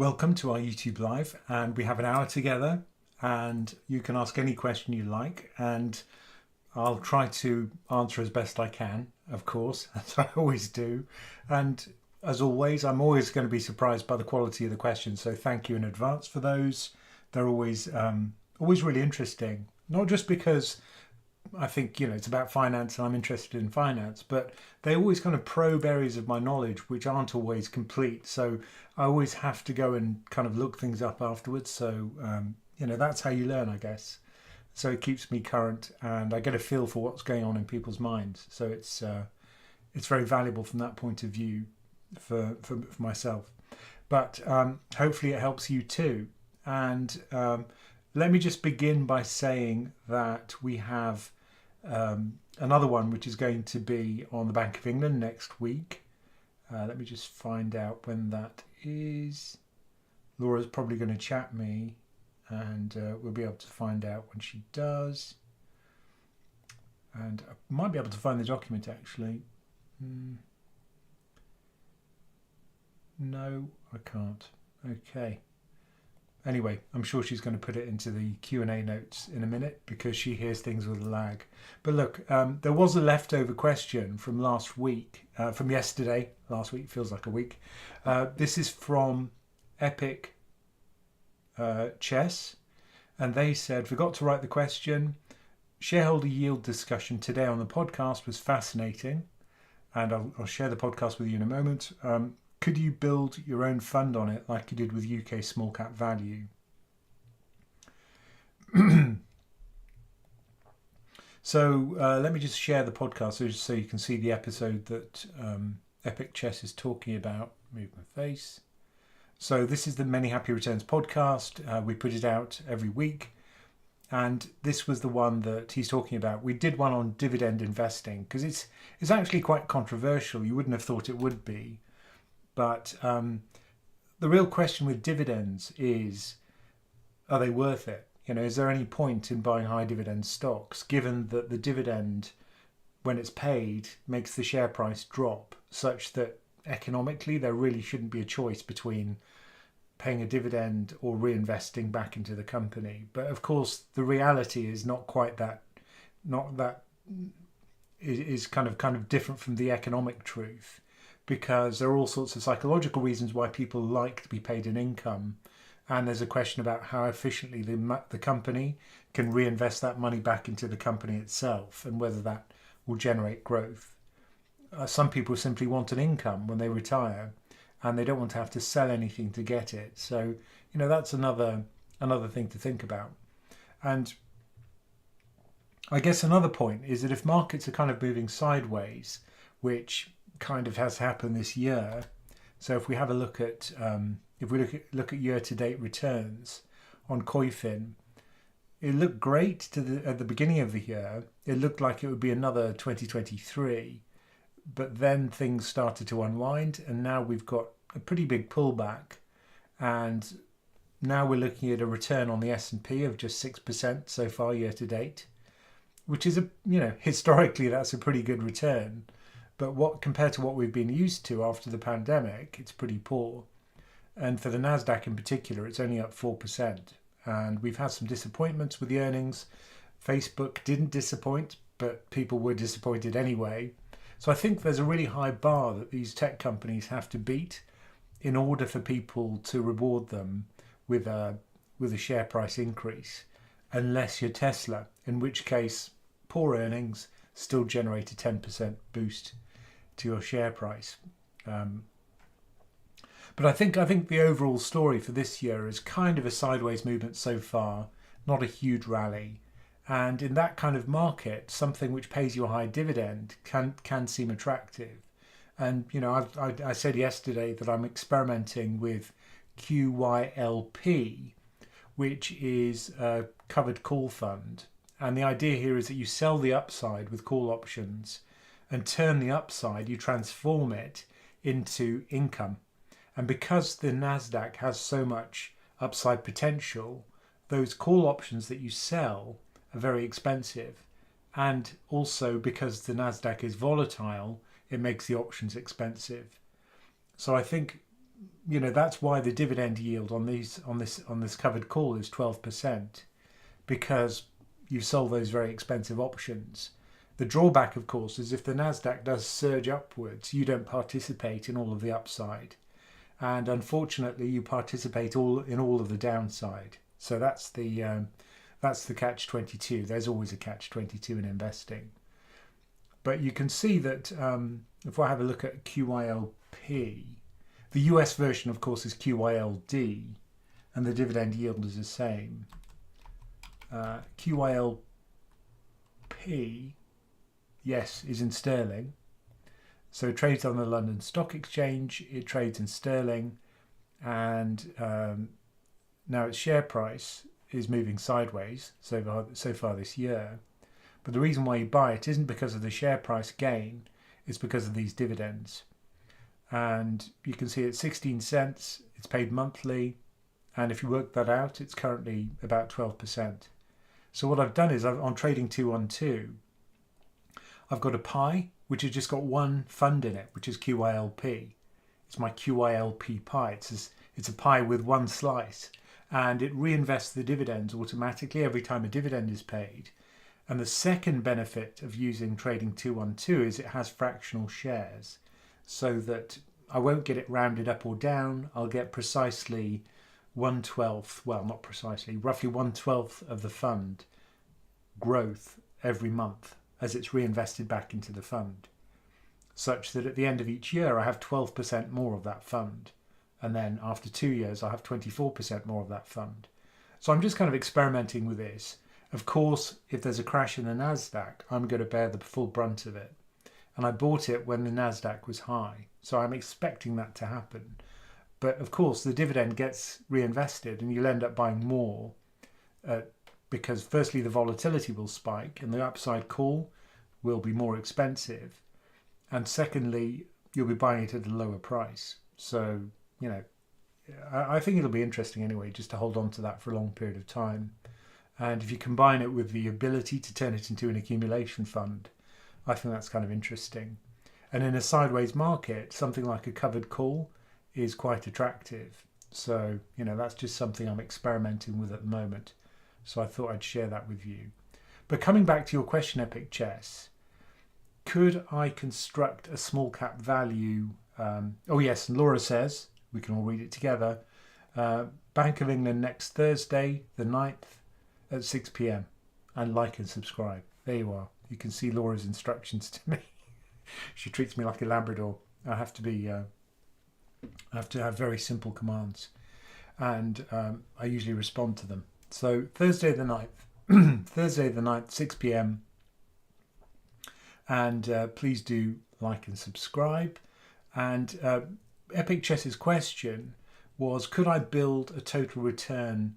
Welcome to our YouTube Live, and we have an hour together, and you can ask any question you like, and I'll try to answer as best I can, of course, as I always do. And as always, I'm always going to be surprised by the quality of the questions, so thank you in advance for those. They're always really interesting, not just because I think, it's about finance and I'm interested in finance, but they always kind of probe areas of my knowledge which aren't always complete. So I always have to go and kind of look things up afterwards. So, that's how you learn, I guess. So it keeps me current and I get a feel for what's going on in people's minds. So it's very valuable from that point of view for myself. But hopefully it helps you too. And let me just begin by saying that we have another one which is going to be on the Bank of England next week. Let me just find out when that is. Laura's probably going to chat me and we'll be able to find out when she does. And I might be able to find the document actually. No, I can't. Okay. Anyway, I'm sure she's going to put it into the Q&A notes in a minute because she hears things with a lag. But look, there was a leftover question from last week, from yesterday. Last week feels like a week. This is from Epic Chess, and they said, forgot to write the question. Shareholder yield discussion today on the podcast was fascinating, and I'll share the podcast with you in a moment. Could you build your own fund on it like you did with UK small cap value? So let me just share the podcast so you can see the episode that Epic Chess is talking about. Move my face. So this is the Many Happy Returns podcast. We put it out every week. And this was the one that he's talking about. We did one on dividend investing because it's actually quite controversial. You wouldn't have thought it would be. But the real question with dividends is, are they worth it? Is there any point in buying high dividend stocks, given that the dividend, when it's paid, makes the share price drop, such that economically there really shouldn't be a choice between paying a dividend or reinvesting back into the company. But of course, the reality is not quite that. Not that is kind of different from the economic truth. Because there are all sorts of psychological reasons why people like to be paid an income. And there's a question about how efficiently the company can reinvest that money back into the company itself and whether that will generate growth. Some people simply want an income when they retire and they don't want to have to sell anything to get it. So, that's another thing to think about. And I guess another point is that if markets are kind of moving sideways, which kind of has happened this year. So if we have a look at look at year-to-date returns on Coifin, it looked great at the beginning of the year. It looked like it would be another 2023, but then things started to unwind, and now we've got a pretty big pullback, and now we're looking at a return on the S&P of just 6% so far year to date, which is historically that's a pretty good return. But compared to what we've been used to after the pandemic, it's pretty poor. And for the Nasdaq in particular, it's only up 4%. And we've had some disappointments with the earnings. Facebook didn't disappoint, but people were disappointed anyway. So I think there's a really high bar that these tech companies have to beat in order for people to reward them with a share price increase, unless you're Tesla, in which case poor earnings still generate a 10% boost to your share price. But I think the overall story for this year is kind of a sideways movement so far, not a huge rally. And in that kind of market, something which pays you a high dividend can seem attractive. And I said yesterday that I'm experimenting with QYLP, which is a covered call fund. And the idea here is that you sell the upside with call options and turn the upside, you transform it into income. And because the Nasdaq has so much upside potential, those call options that you sell are very expensive. And also because the Nasdaq is volatile, it makes the options expensive. So I think that's why the dividend yield on this covered call is 12%, because you sold those very expensive options. The drawback, of course, is if the Nasdaq does surge upwards, you don't participate in all of the upside, and unfortunately, you participate in all of the downside. So that's the catch-22. There's always a catch-22 in investing. But you can see that if I have a look at QYLP, the US version, of course, is QYLD, and the dividend yield is the same. QYLP, yes, is in sterling. So it trades on the London Stock Exchange, it trades in sterling, and now its share price is moving sideways so far this year. But the reason why you buy it isn't because of the share price gain, it's because of these dividends. And you can see it's 16 cents, it's paid monthly, and if you work that out, it's currently about 12%. So what I've done is on Trading 212, I've got a pie which has just got one fund in it, which is QYLP. It's my QYLP pie. It's a pie with one slice, and it reinvests the dividends automatically every time a dividend is paid. And the second benefit of using Trading 212 is it has fractional shares, so that I won't get it rounded up or down. I'll get precisely 1/12, well, not precisely, roughly 1/12 of the fund growth every month as it's reinvested back into the fund, such that at the end of each year I have 12% more of that fund, and then after 2 years I have 24% more of that fund. So I'm just kind of experimenting with this. Of course, if there's a crash in the Nasdaq, I'm going to bear the full brunt of it, and I bought it when the Nasdaq was high, so I'm expecting that to happen. But of course the dividend gets reinvested and you'll end up buying more because firstly the volatility will spike and the upside call will be more expensive, and secondly you'll be buying it at a lower price. So I think it'll be interesting anyway, just to hold on to that for a long period of time. And if you combine it with the ability to turn it into an accumulation fund, I think that's kind of interesting. And in a sideways market, something like a covered call is quite attractive. So that's just something I'm experimenting with at the moment. So I thought I'd share that with you. But coming back to your question, Epic Chess, could I construct a small cap value? Oh yes, and Laura says, we can all read it together, Bank of England next Thursday, the 9th at 6 p.m. and like and subscribe. There you are. You can see Laura's instructions to me. She treats me like a Labrador. I have to have very simple commands, and I usually respond to them. So Thursday the 9th, Thursday the 9th, 6 p.m. And please do like and subscribe. And Epic Chess's question was, could I build a total return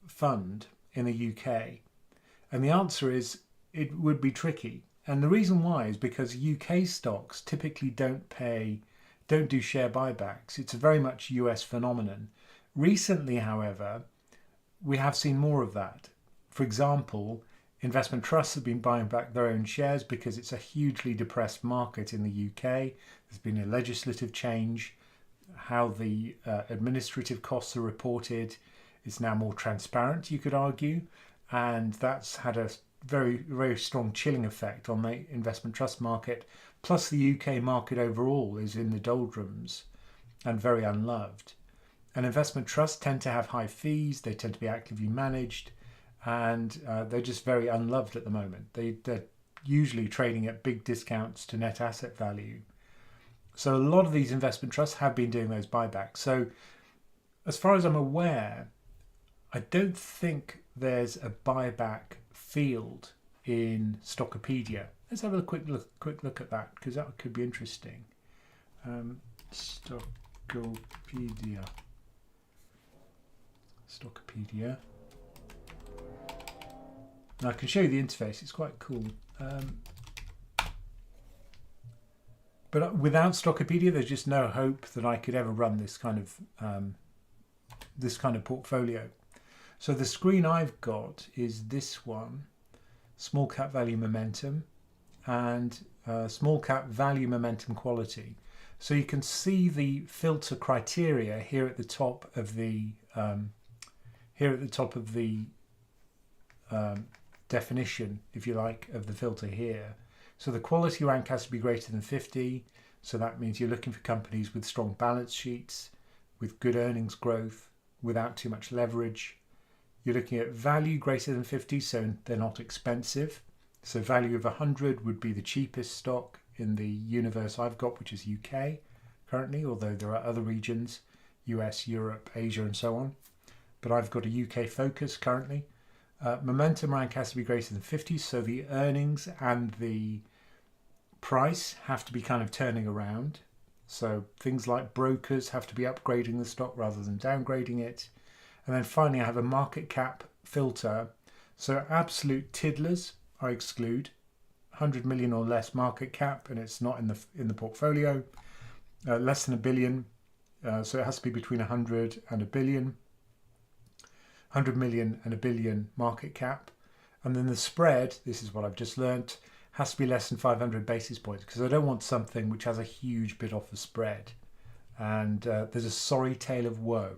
fund in the UK? And the answer is it would be tricky. And the reason why is because UK stocks typically don't do share buybacks. It's a very much US phenomenon. Recently, however, we have seen more of that. For example, investment trusts have been buying back their own shares because it's a hugely depressed market in the UK. There's been a legislative change. How the administrative costs are reported is now more transparent, you could argue. And that's had a very, very strong chilling effect on the investment trust market. Plus the UK market overall is in the doldrums and very unloved. And investment trusts tend to have high fees, they tend to be actively managed, and they're just very unloved at the moment. They're usually trading at big discounts to net asset value. So a lot of these investment trusts have been doing those buybacks. So as far as I'm aware, I don't think there's a buyback field in Stockopedia. Let's have a quick look at that, because that could be interesting. Stockopedia. Now I can show you the interface. It's quite cool. But without Stockopedia, there's just no hope that I could ever run this kind of portfolio. So the screen I've got is this one, small cap value momentum, and small cap value momentum quality. So you can see the filter criteria here at the top of the definition, if you like, of the filter here. So the quality rank has to be greater than 50. So that means you're looking for companies with strong balance sheets, with good earnings growth, without too much leverage. You're looking at value greater than 50, so they're not expensive. So value of 100 would be the cheapest stock in the universe I've got, which is UK currently, although there are other regions, US, Europe, Asia, and so on. But I've got a UK focus currently. Momentum rank has to be greater than 50, so the earnings and the price have to be kind of turning around. So things like brokers have to be upgrading the stock rather than downgrading it. And then finally, I have a market cap filter. So absolute tiddlers I exclude, 100 million or less market cap, and it's not in the portfolio. Less than a billion, so it has to be between 100 and a billion. 100 million and a billion market cap. And then the spread, this is what I've just learnt, has to be less than 500 basis points, because I don't want something which has a huge bid offer spread. And there's a sorry tale of woe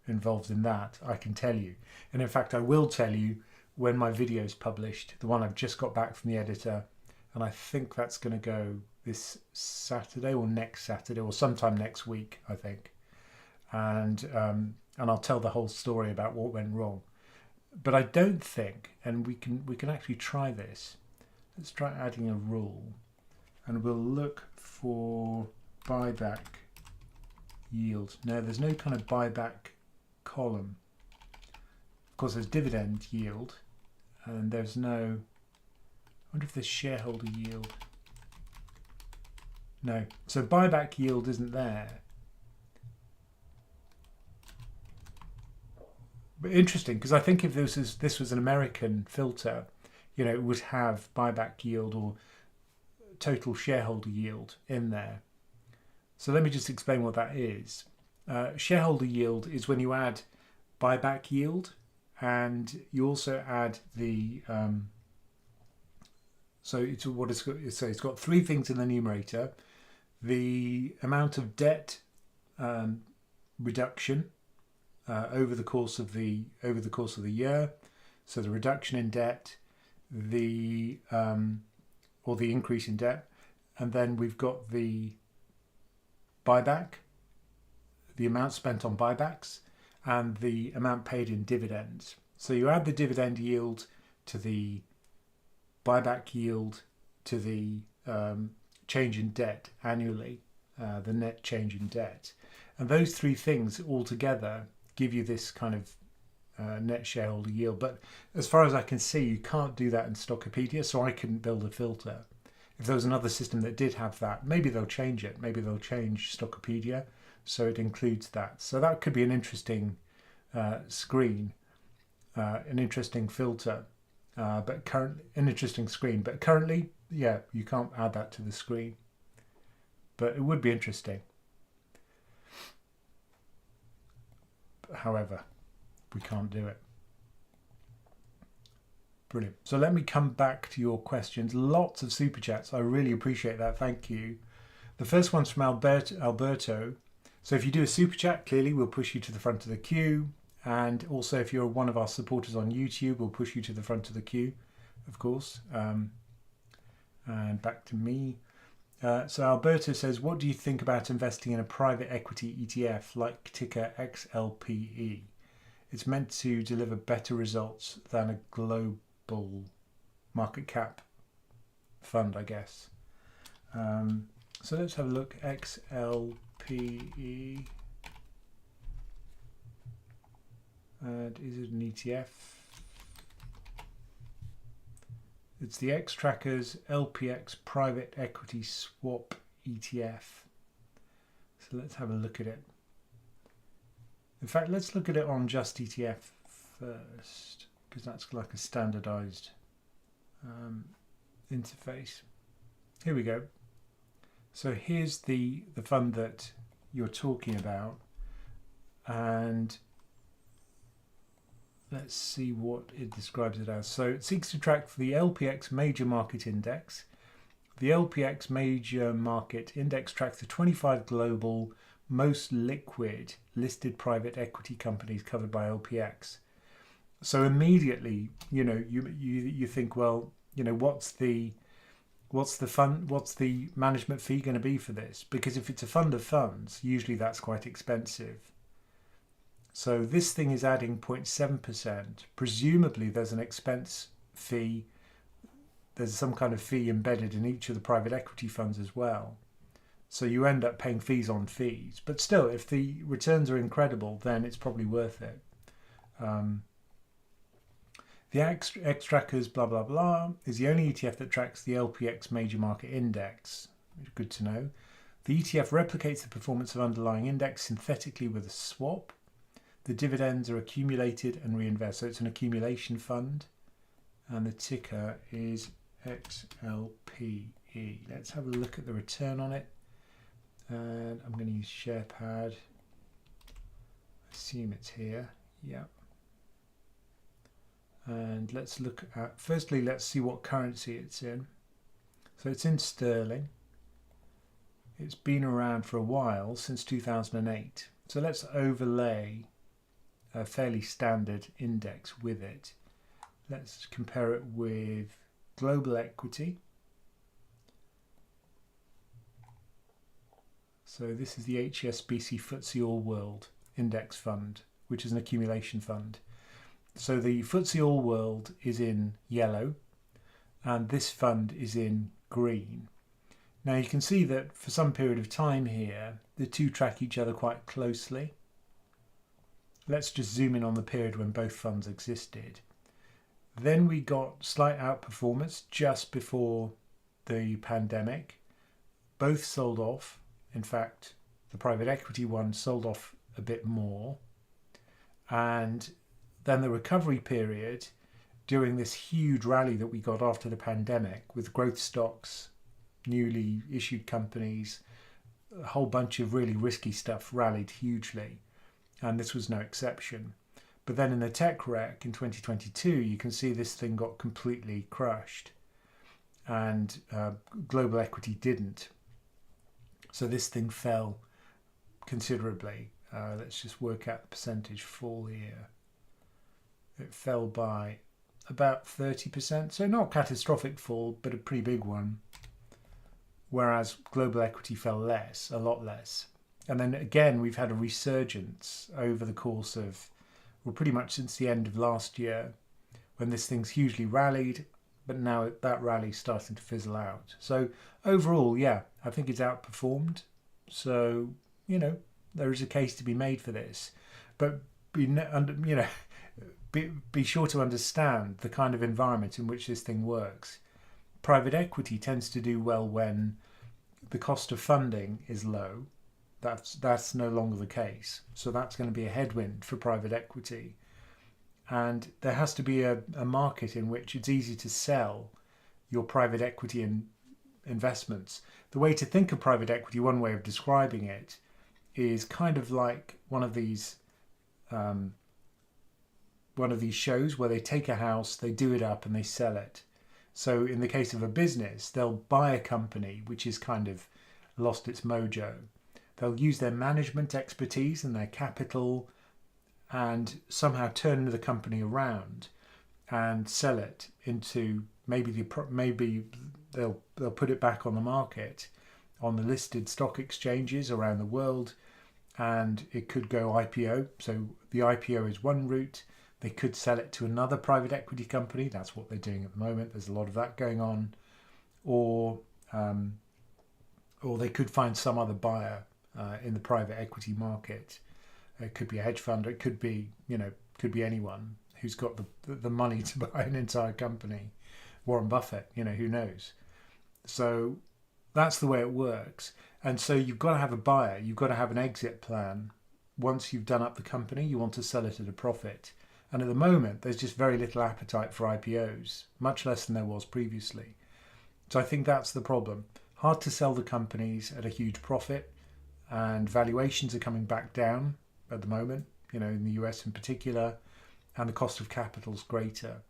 involved in that, I can tell you. And in fact, I will tell you when my video is published, the one I've just got back from the editor, and I think that's going to go this Saturday or next Saturday or sometime next week, I think. And I'll tell the whole story about what went wrong. But I don't think, and we can actually try this. Let's try adding a rule, and we'll look for buyback yield. No, there's no kind of buyback column. Of course, there's dividend yield, and there's no. I wonder if there's shareholder yield. No, so buyback yield isn't there. But interesting, because I think if this was an American filter, you know, it would have buyback yield or total shareholder yield in there. So let me just explain what that is. Shareholder yield is when you add buyback yield, and you also add the so it's what it's got. So it's got three things in the numerator: the amount of debt reduction over the course of the year, so the reduction in debt, the or the increase in debt, and then we've got the buyback, the amount spent on buybacks, and the amount paid in dividends. So you add the dividend yield to the buyback yield to the change in debt annually, the net change in debt, and those three things all together give you this kind of net shareholder yield. But as far as I can see, you can't do that in Stockopedia, so I couldn't build a filter. If there was another system that did have that, maybe they'll change it. Maybe they'll change Stockopedia so it includes that. So that could be an interesting screen, an interesting filter, but currently an interesting screen. But currently, yeah, you can't add that to the screen. But it would be interesting. However, we can't do it. Brilliant. So let me come back to your questions. Lots of super chats. I really appreciate that. Thank you. The first one's from Alberto. So if you do a super chat, clearly we'll push you to the front of the queue. And also if you're one of our supporters on YouTube, we'll push you to the front of the queue, of course. And back to me. So Alberto says, what do you think about investing in a private equity ETF like ticker XLPE? It's meant to deliver better results than a global market cap fund, I guess. So let's have a look. XLPE. And is it an ETF? It's the X-Trackers LPX Private Equity Swap ETF. So let's have a look at it. In fact, let's look at it on Just ETF first, because that's like a standardized interface. Here we go. So here's the fund that you're talking about, and let's see what it describes it as. So it seeks to track the LPX Major Market Index The LPX Major Market Index tracks the 25 global most liquid listed private equity companies covered by LPX. So immediately, you think, well, what's the management fee going to be for this? Because if it's a fund of funds, usually that's quite expensive. So this thing is adding 0.7%. Presumably there's an expense fee. There's some kind of fee embedded in each of the private equity funds as well. So you end up paying fees on fees. But still, if the returns are incredible, then it's probably worth it. The X-Trackers blah, blah, blah is the only ETF that tracks the LPX Major Market Index. Good to know. The ETF replicates the performance of underlying index synthetically with a swap. The dividends are accumulated and reinvested. So it's an accumulation fund. And the ticker is XLPE. Let's have a look at the return on it. And I'm going to use SharePad. Assume it's here. Yeah. And let's look at, firstly, let's see what currency it's in. So it's in sterling. It's been around for a while, since 2008. So let's overlay a fairly standard index with it. Let's compare it with global equity. So this is the HSBC FTSE All World Index Fund, which is an accumulation fund. So the FTSE All World is in yellow and this fund is in green. Now you can see that for some period of time here, the two track each other quite closely. Let's just zoom in on the period when both funds existed. Then we got slight outperformance just before the pandemic. Both sold off. In fact, the private equity one sold off a bit more. And then the recovery period during this huge rally that we got after the pandemic with growth stocks, newly issued companies, a whole bunch of really risky stuff rallied hugely. And this was no exception. But then in the tech wreck in 2022, you can see this thing got completely crushed and global equity didn't. So this thing fell considerably. Let's just work out the percentage fall here. It fell by about 30%. So not catastrophic fall, but a pretty big one. Whereas global equity fell less, a lot less. And then again, we've had a resurgence over the course of, well, pretty much since the end of last year, when this thing's hugely rallied, but now that rally's starting to fizzle out. So overall, yeah, I think it's outperformed. So, there is a case to be made for this. But, be sure to understand the kind of environment in which this thing works. Private equity tends to do well when the cost of funding is low. That's no longer the case. So that's going to be a headwind for private equity. And there has to be a market in which it's easy to sell your private equity investments. The way to think of private equity, one way of describing it, is kind of like one of these shows where they take a house, they do it up and they sell it. So in the case of a business, they'll buy a company which is kind of lost its mojo. They'll use their management expertise and their capital and somehow turn the company around and sell it into maybe they'll put it back on the market on the listed stock exchanges around the world, and it could go IPO. So the IPO is one route. They could sell it to another private equity company. That's what they're doing at the moment. There's a lot of that going on. Or they could find some other buyer in the private equity market. It could be a hedge fund. It could be, anyone who's got the money to buy an entire company. Warren Buffett, who knows? So that's the way it works. And so you've got to have a buyer. You've got to have an exit plan. Once you've done up the company, you want to sell it at a profit. And at the moment, there's just very little appetite for IPOs, much less than there was previously. So I think that's the problem. Hard to sell the companies at a huge profit, and valuations are coming back down at the moment, in the US in particular, and the cost of capital is greater.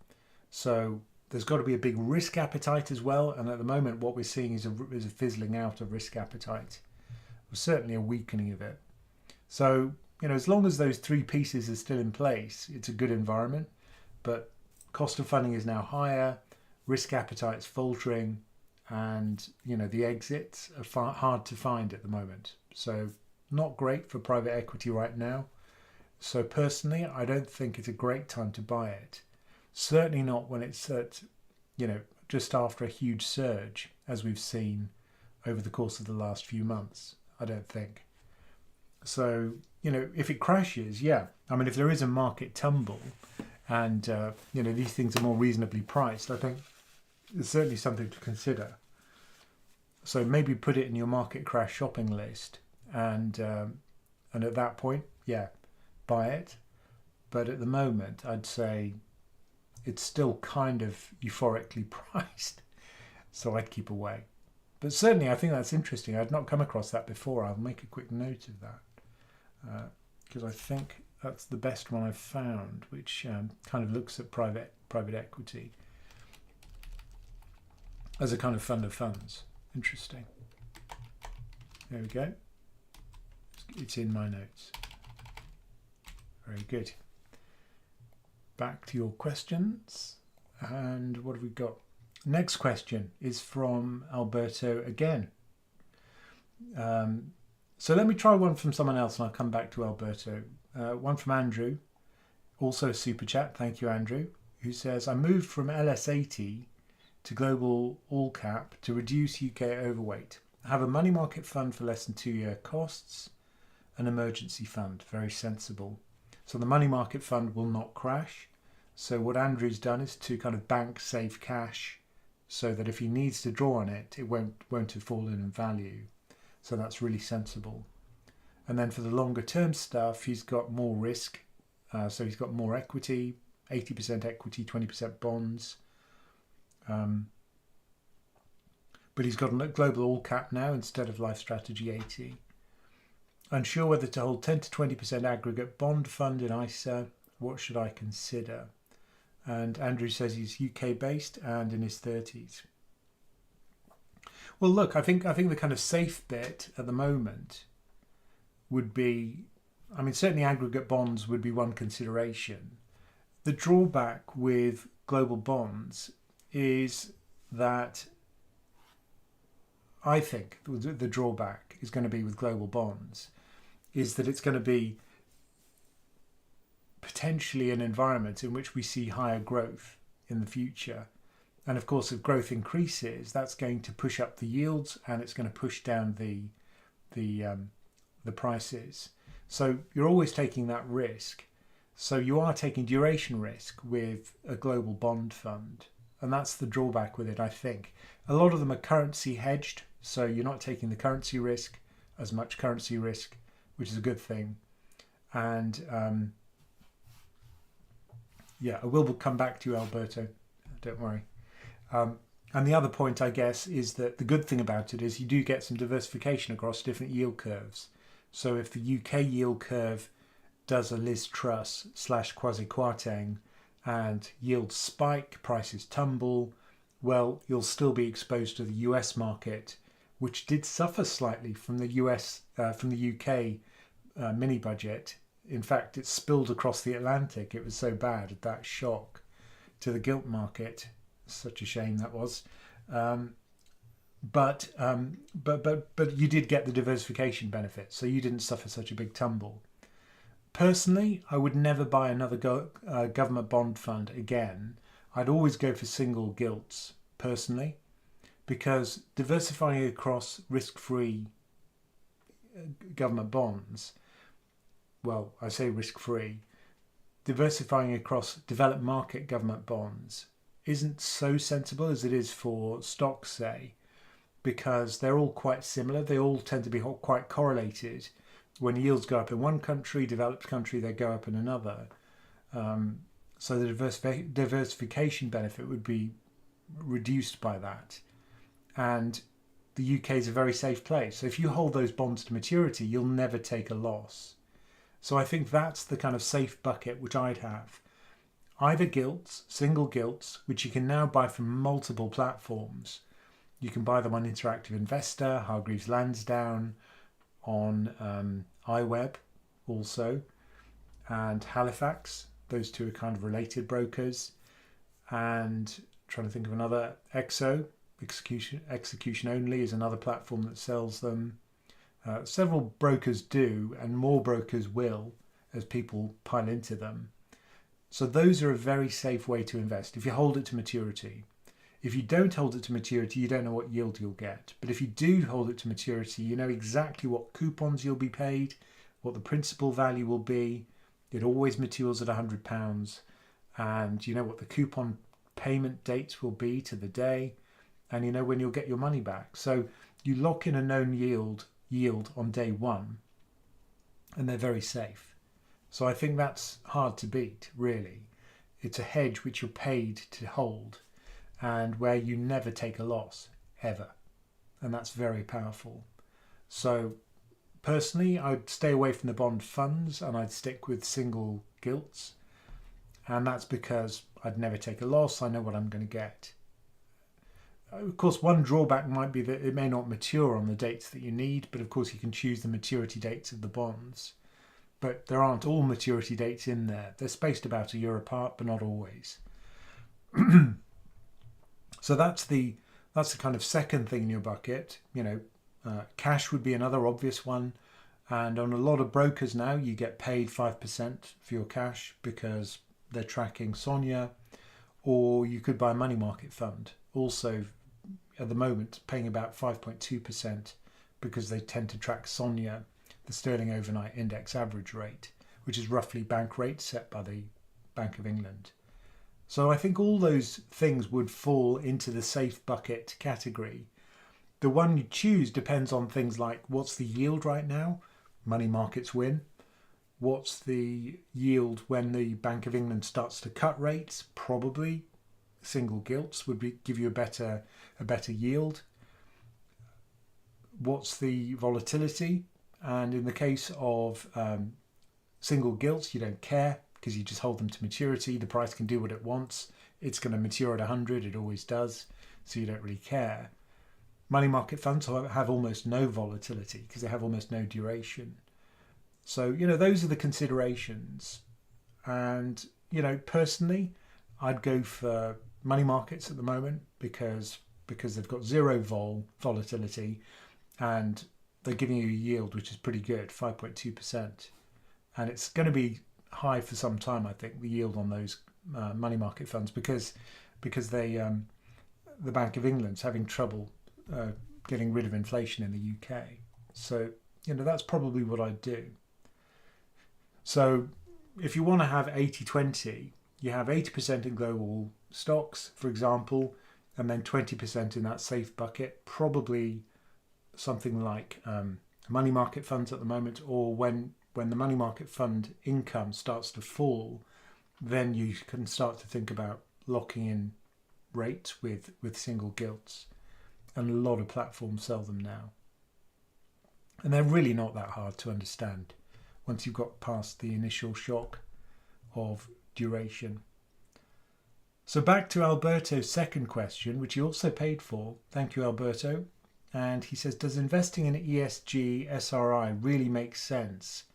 So there's got to be a big risk appetite as well. And at the moment, what we're seeing is a fizzling out of risk appetite, or certainly a weakening of it. So, as long as those three pieces are still in place, it's a good environment. But cost of funding is now higher, risk appetite's faltering, and the exits are hard to find at the moment. So not great for private equity right now. So personally, I don't think it's a great time to buy it. Certainly not when it's at, just after a huge surge, as we've seen over the course of the last few months. I don't think. So, if it crashes, yeah. I mean, if there is a market tumble and, these things are more reasonably priced, I think it's certainly something to consider. So maybe put it in your market crash shopping list and at that point, yeah, buy it. But at the moment, I'd say it's still kind of euphorically priced. So I'd keep away. But certainly, I think that's interesting. I'd not come across that before. I'll make a quick note of that. Because I think that's the best one I've found, which kind of looks at private equity as a kind of fund of funds. Interesting. There we go. It's in my notes. Very good. Back to your questions. And what have we got? Next question is from Alberto again. So let me try one from someone else and I'll come back to Alberto. One from Andrew, also a super chat. Thank you, Andrew, who says, I moved from LS80 to global all cap to reduce UK overweight. I have a money market fund for less than 2-year costs, an emergency fund, very sensible. So the money market fund will not crash. So what Andrew's done is to kind of bank save cash so that if he needs to draw on it, it won't have fallen in value. So that's really sensible. And then for the longer term stuff, he's got more risk. So he's got more equity, 80% equity, 20% bonds. But he's got a global all cap now instead of Life Strategy 80. Unsure whether to hold 10 to 20% aggregate bond fund in ISA. What should I consider? And Andrew says he's UK based and in his 30s. Well, look, I think the kind of safe bet at the moment would be, I mean, certainly aggregate bonds would be one consideration. The drawback with global bonds is that I think the drawback is going to be with global bonds is that it's going to be potentially an environment in which we see higher growth in the future. And of course, if growth increases, that's going to push up the yields and it's going to push down the prices. So you're always taking that risk. So you are taking duration risk with a global bond fund. And that's the drawback with it, I think. A lot of them are currency hedged. So you're not taking the currency risk, as much currency risk, which is a good thing. And yeah, I will come back to you, Alberto. Don't worry. And the other point, I guess, is that the good thing about it is you do get some diversification across different yield curves. So if the UK yield curve does a Liz Truss / quasi-Kwarteng and yields spike, prices tumble, well, you'll still be exposed to the US market, which did suffer slightly from the UK mini budget. In fact, it spilled across the Atlantic. It was so bad, that shock to the gilt market. Such a shame that was. But you did get the diversification benefit, so you didn't suffer such a big tumble. Personally, I would never buy another government bond fund again. I'd always go for single gilts, personally, because diversifying across risk-free government bonds, well, I say risk-free, diversifying across developed market government bonds isn't so sensible as it is for stocks, say, because they're all quite similar. They all tend to be quite correlated. When yields go up in one country, developed country, they go up in another. So the diversification benefit would be reduced by that. And the UK is a very safe place. So if you hold those bonds to maturity, you'll never take a loss. So I think that's the kind of safe bucket which I'd have. either gilts, single gilts, which you can now buy from multiple platforms. You can buy them on Interactive Investor, Hargreaves Lansdown, on iWeb also, and Halifax. Those two are kind of related brokers. And trying to think of another, Execution Only is another platform that sells them. Several brokers do, and more brokers will as people pile into them. So those are a very safe way to invest if you hold it to maturity. If you don't hold it to maturity, you don't know what yield you'll get. But if you do hold it to maturity, you know exactly what coupons you'll be paid, what the principal value will be. It always matures at £100, and you know what the coupon payment dates will be to the day, and you know when you'll get your money back. So you lock in a known yield on day one, and they're very safe. So I think that's hard to beat, really. It's a hedge which you're paid to hold, and where you never take a loss, ever. And that's very powerful. So personally, I'd stay away from the bond funds and I'd stick with single gilts. And that's because I'd never take a loss. I know what I'm going to get. Of course, one drawback might be that it may not mature on the dates that you need, but of course you can choose the maturity dates of the bonds. But there aren't all maturity dates in there. They're spaced about a year apart, but not always. So that's the kind of second thing in your bucket. Cash would be another obvious one. And on a lot of brokers now, you get paid 5% for your cash because they're tracking SONIA, or you could buy a money market fund. Also, at the moment, paying about 5.2% because they tend to track SONIA, the Sterling Overnight Index Average Rate, which is roughly bank rate set by the Bank of England. So I think all those things would fall into the safe bucket category. The one you choose depends on things like what's the yield right now? Money markets win. What's the yield when the Bank of England starts to cut rates? Probably single gilts would give you a better yield. What's the volatility? And in the case of single gilts, you don't care because you just hold them to maturity. The price can do what it wants. It's going to mature at 100. It always does. So you don't really care. Money market funds have almost no volatility because they have almost no duration. So, those are the considerations. And, personally, I'd go for money markets at the moment because they've got zero volatility and they're giving you a yield which is pretty good, 5.2%. And it's going to be high for some time, I think, the yield on those money market funds because they the Bank of England's having trouble getting rid of inflation in the UK. So, that's probably what I'd do. So if you want to have 80-20, you have 80% in global stocks, for example, and then 20% in that safe bucket, probably something like money market funds at the moment, or when the money market fund income starts to fall, then you can start to think about locking in rates with single gilts. And a lot of platforms sell them now. And they're really not that hard to understand once you've got past the initial shock of duration. So back to Alberto's second question, which he also paid for. Thank you, Alberto. And he says, does investing in ESG SRI really make sense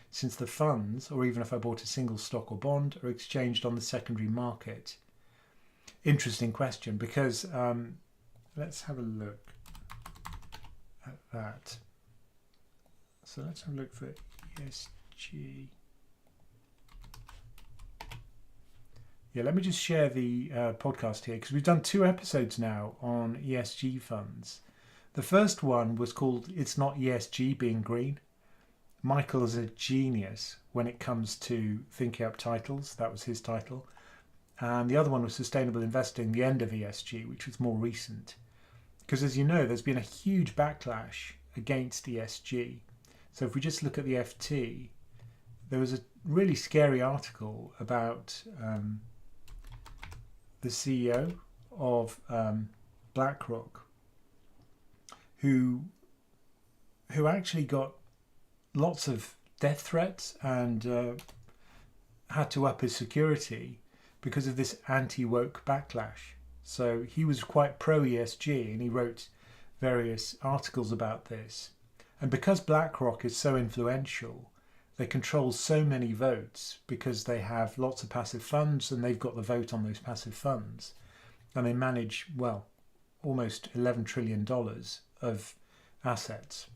since the funds, or even if I bought a single stock or bond, are exchanged on the secondary market? Interesting question, because let's have a look at that. So let's have a look for ESG. Yeah, let me just share the podcast here because we've done 2 episodes now on ESG funds. The first one was called It's Not ESG Being Green. Michael is a genius when it comes to thinking up titles. That was his title. And the other one was Sustainable Investing, the End of ESG, which was more recent. Because as you know, there's been a huge backlash against ESG. So if we just look at the FT, there was a really scary article about the CEO of BlackRock, who actually got lots of death threats and had to up his security because of this anti-woke backlash. So he was quite pro-ESG and he wrote various articles about this. And because BlackRock is so influential, they control so many votes because they have lots of passive funds and they've got the vote on those passive funds. And they manage, well, almost $11 trillion of assets.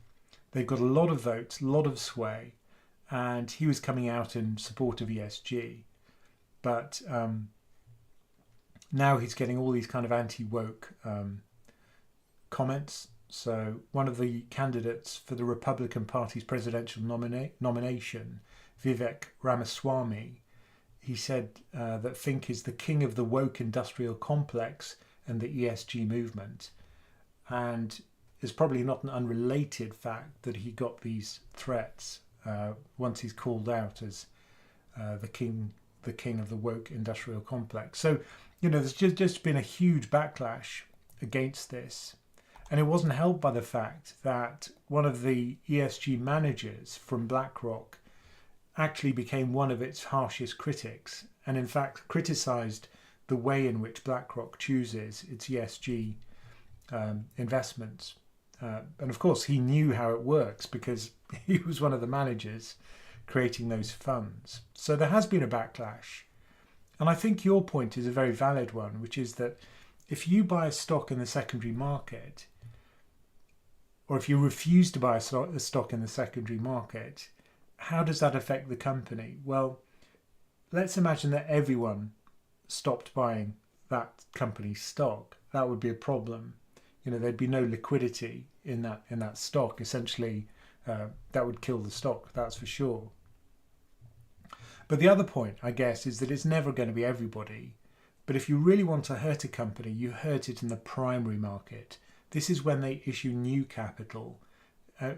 They've got a lot of votes, a lot of sway, and he was coming out in support of ESG. But now he's getting all these kind of anti-woke comments. So one of the candidates for the Republican Party's presidential nomination, Vivek Ramaswamy, he said that Fink is the king of the woke industrial complex and the ESG movement. And it's probably not an unrelated fact that he got these threats once he's called out as the king of the woke industrial complex. So, there's just been a huge backlash against this. And it wasn't helped by the fact that one of the ESG managers from BlackRock actually became one of its harshest critics, and in fact criticised the way in which BlackRock chooses its ESG investments. And of course he knew how it works because he was one of the managers creating those funds. So there has been a backlash. And I think your point is a very valid one, which is that if you buy a stock in the secondary market, or if you refuse to buy a stock in the secondary market, how does that affect the company? Well, let's imagine that everyone stopped buying that company's stock. That would be a problem. There'd be no liquidity in that stock. Essentially, that would kill the stock, that's for sure. But the other point, I guess, is that it's never going to be everybody. But if you really want to hurt a company, you hurt it in the primary market. This is when they issue new capital,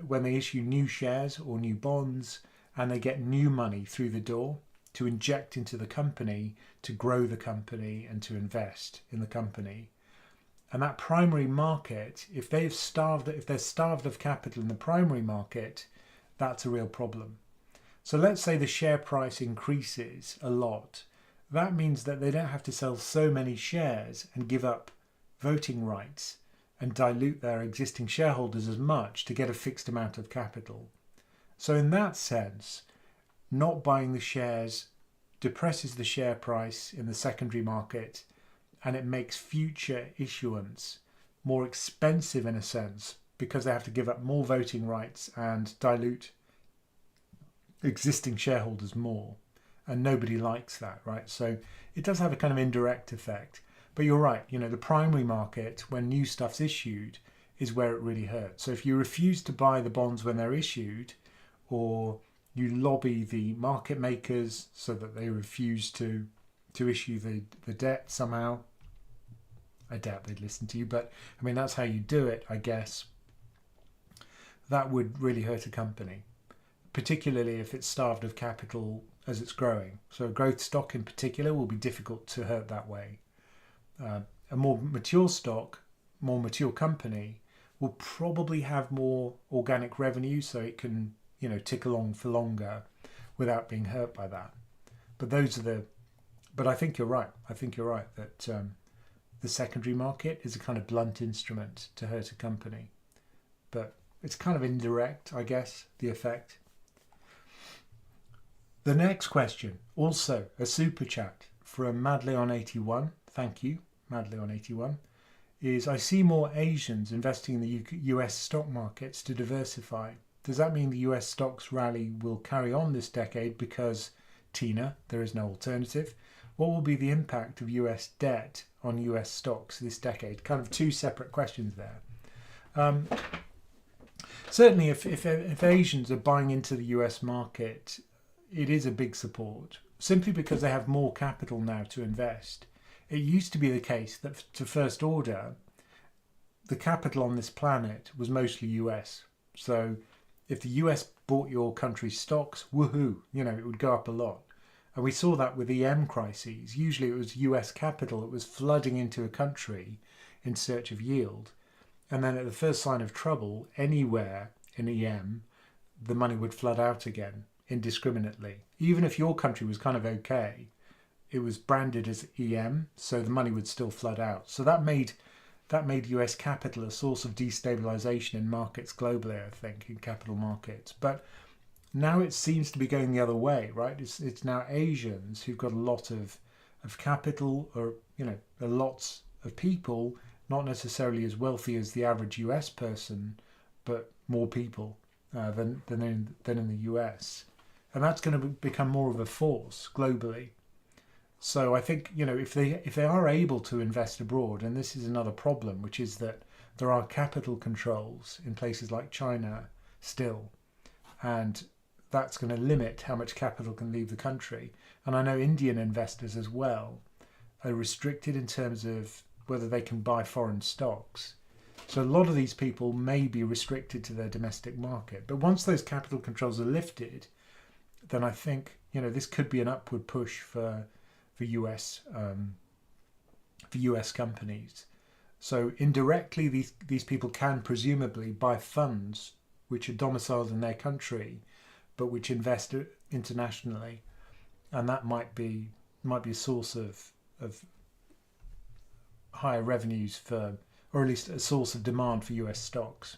when they issue new shares or new bonds, and they get new money through the door to inject into the company, to grow the company and to invest in the company. And that primary market, if they're starved of capital in the primary market, that's a real problem. So let's say the share price increases a lot. That means that they don't have to sell so many shares and give up voting rights and dilute their existing shareholders as much to get a fixed amount of capital. So in that sense, not buying the shares depresses the share price in the secondary market, and it makes future issuance more expensive in a sense because they have to give up more voting rights and dilute existing shareholders more. And nobody likes that, right? So it does have a kind of indirect effect. But you're right, the primary market, when new stuff's issued, is where it really hurts. So if you refuse to buy the bonds when they're issued, or you lobby the market makers so that they refuse to issue the debt somehow, I doubt they'd listen to you, but I mean, that's how you do it, I guess. That would really hurt a company, particularly if it's starved of capital as it's growing. So a growth stock in particular will be difficult to hurt that way. A more mature stock, more mature company will probably have more organic revenue, so it can, tick along for longer without being hurt by that. But I think you're right. I think you're right that the secondary market is a kind of blunt instrument to hurt a company. But it's kind of indirect, I guess, the effect. The next question, also a super chat from Madleon81. Thank you, Madleon81. Is I see more Asians investing in the US stock markets to diversify. Does that mean the US stocks rally will carry on this decade because, Tina, there is no alternative? What will be the impact of US debt on US stocks this decade? Kind of two separate questions there. Certainly, if Asians are buying into the US market, it is a big support, simply because they have more capital now to invest. It used to be the case that to first order, the capital on this planet was mostly US. So if the US bought your country's stocks, woohoo, it would go up a lot. And we saw that with EM crises. Usually it was US capital that was flooding into a country in search of yield. And then at the first sign of trouble, anywhere in EM, the money would flood out again indiscriminately. Even if your country was kind of okay, it was branded as EM, so the money would still flood out. So that made US capital a source of destabilization in markets globally, I think, in capital markets. But now it seems to be going the other way, right? It's now Asians who've got a lot of capital, or a lot of people, not necessarily as wealthy as the average US person, but more people than in the US, and that's going to become more of a force globally. So I think if they are able to invest abroad, and this is another problem, which is that there are capital controls in places like China still, and that's going to limit how much capital can leave the country. And I know Indian investors as well are restricted in terms of whether they can buy foreign stocks. So a lot of these people may be restricted to their domestic market. But once those capital controls are lifted, then I think this could be an upward push for US companies. So indirectly, these people can presumably buy funds which are domiciled in their country, but which invest internationally, and that might be a source of higher revenues for, or at least a source of demand for US stocks.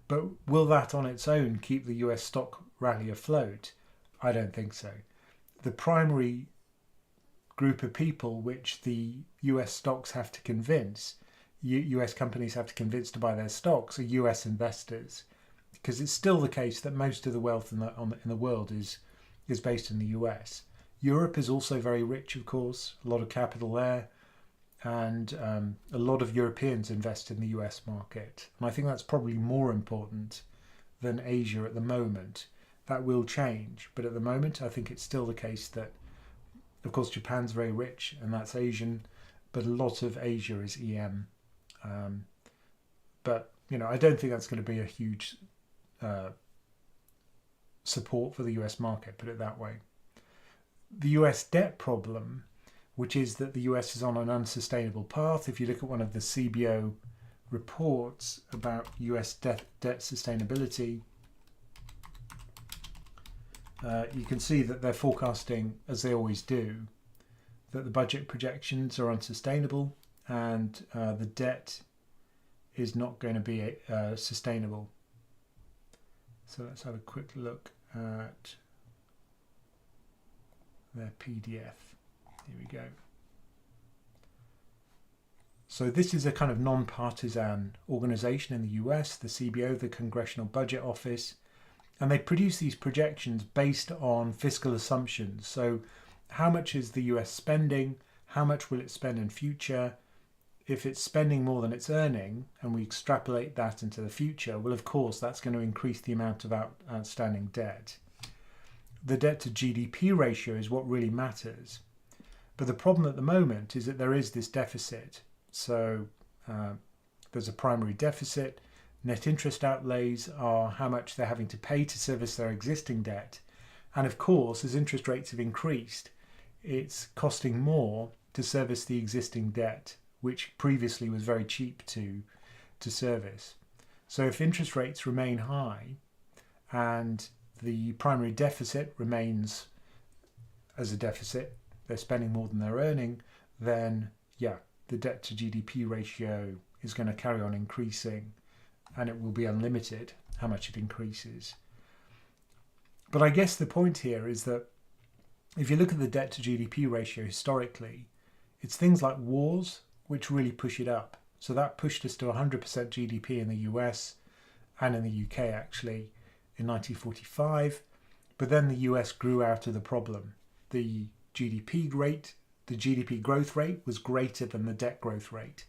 But will that on its own keep the US stock rally afloat? I don't think so. The primary group of people which the US stocks have to convince, US companies have to convince to buy their stocks, are US investors, because it's still the case that most of the wealth in the world is based in the US. Europe is also very rich, of course, a lot of capital there, and a lot of Europeans invest in the US market. And I think that's probably more important than Asia at the moment. That will change, but at the moment I think it's still the case that, of course, Japan's very rich, and that's Asian, but a lot of Asia is EM. But I don't think that's going to be a huge support for the US market, put it that way. The US debt problem, which is that the US is on an unsustainable path. If you look at one of the CBO reports about US debt sustainability, you can see that they're forecasting, as they always do, that the budget projections are unsustainable and the debt is not going to be sustainable. So let's have a quick look at their PDF. Here we go. So this is a kind of non-partisan organization in the US, the CBO, the Congressional Budget Office, and they produce these projections based on fiscal assumptions. So how much is the US spending? How much will it spend in future? If it's spending more than it's earning, and we extrapolate that into the future, well, of course, that's going to increase the amount of outstanding debt. The debt to GDP ratio is what really matters. But the problem at the moment is that there is this deficit. So there's a primary deficit. Net interest outlays are how much they're having to pay to service their existing debt. And of course, as interest rates have increased, it's costing more to service the existing debt, which previously was very cheap to service. So if interest rates remain high and the primary deficit remains as a deficit, they're spending more than they're earning, then the debt to GDP ratio is going to carry on increasing, and it will be unlimited how much it increases. But I guess the point here is that if you look at the debt to GDP ratio historically, it's things like wars which really push it up. So that pushed us to 100% GDP in the US and in the UK actually in 1945. But then the US grew out of the problem. The GDP growth rate was greater than the debt growth rate.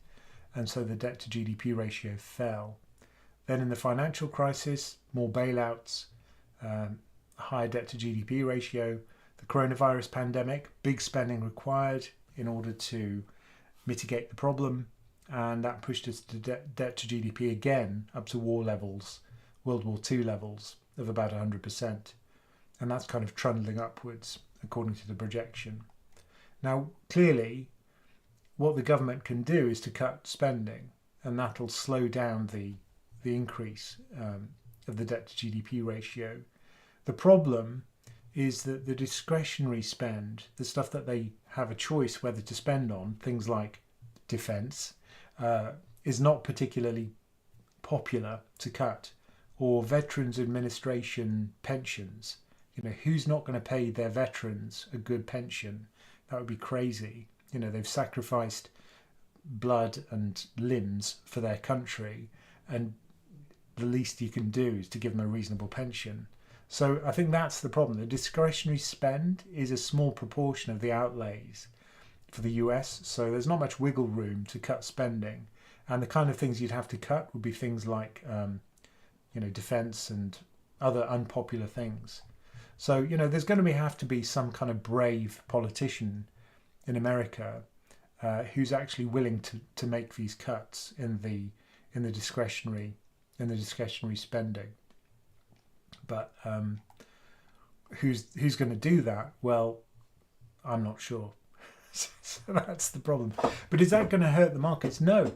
And so the debt to GDP ratio fell. Then in the financial crisis, more bailouts, higher debt to GDP ratio, the coronavirus pandemic, big spending required in order to mitigate the problem, and that pushed us to debt to GDP again up to war levels, World War II levels of about 100%. And that's kind of trundling upwards according to the projection. Now, clearly, what the government can do is to cut spending, and that'll slow down the increase of the debt to GDP ratio. The problem is that the discretionary spend, the stuff that they have a choice whether to spend on, things like defence, is not particularly popular to cut. Or Veterans Administration pensions. Who's not going to pay their veterans a good pension? That would be crazy. They've sacrificed blood and limbs for their country, and the least you can do is to give them a reasonable pension. So I think that's the problem. The discretionary spend is a small proportion of the outlays for the US, so there's not much wiggle room to cut spending. And the kind of things you'd have to cut would be things like defence and other unpopular things. So there's going to have to be some kind of brave politician in America who's actually willing to make these cuts in the discretionary spending. But who's going to do that? Well, I'm not sure. So that's the problem. But is that going to hurt the markets? No,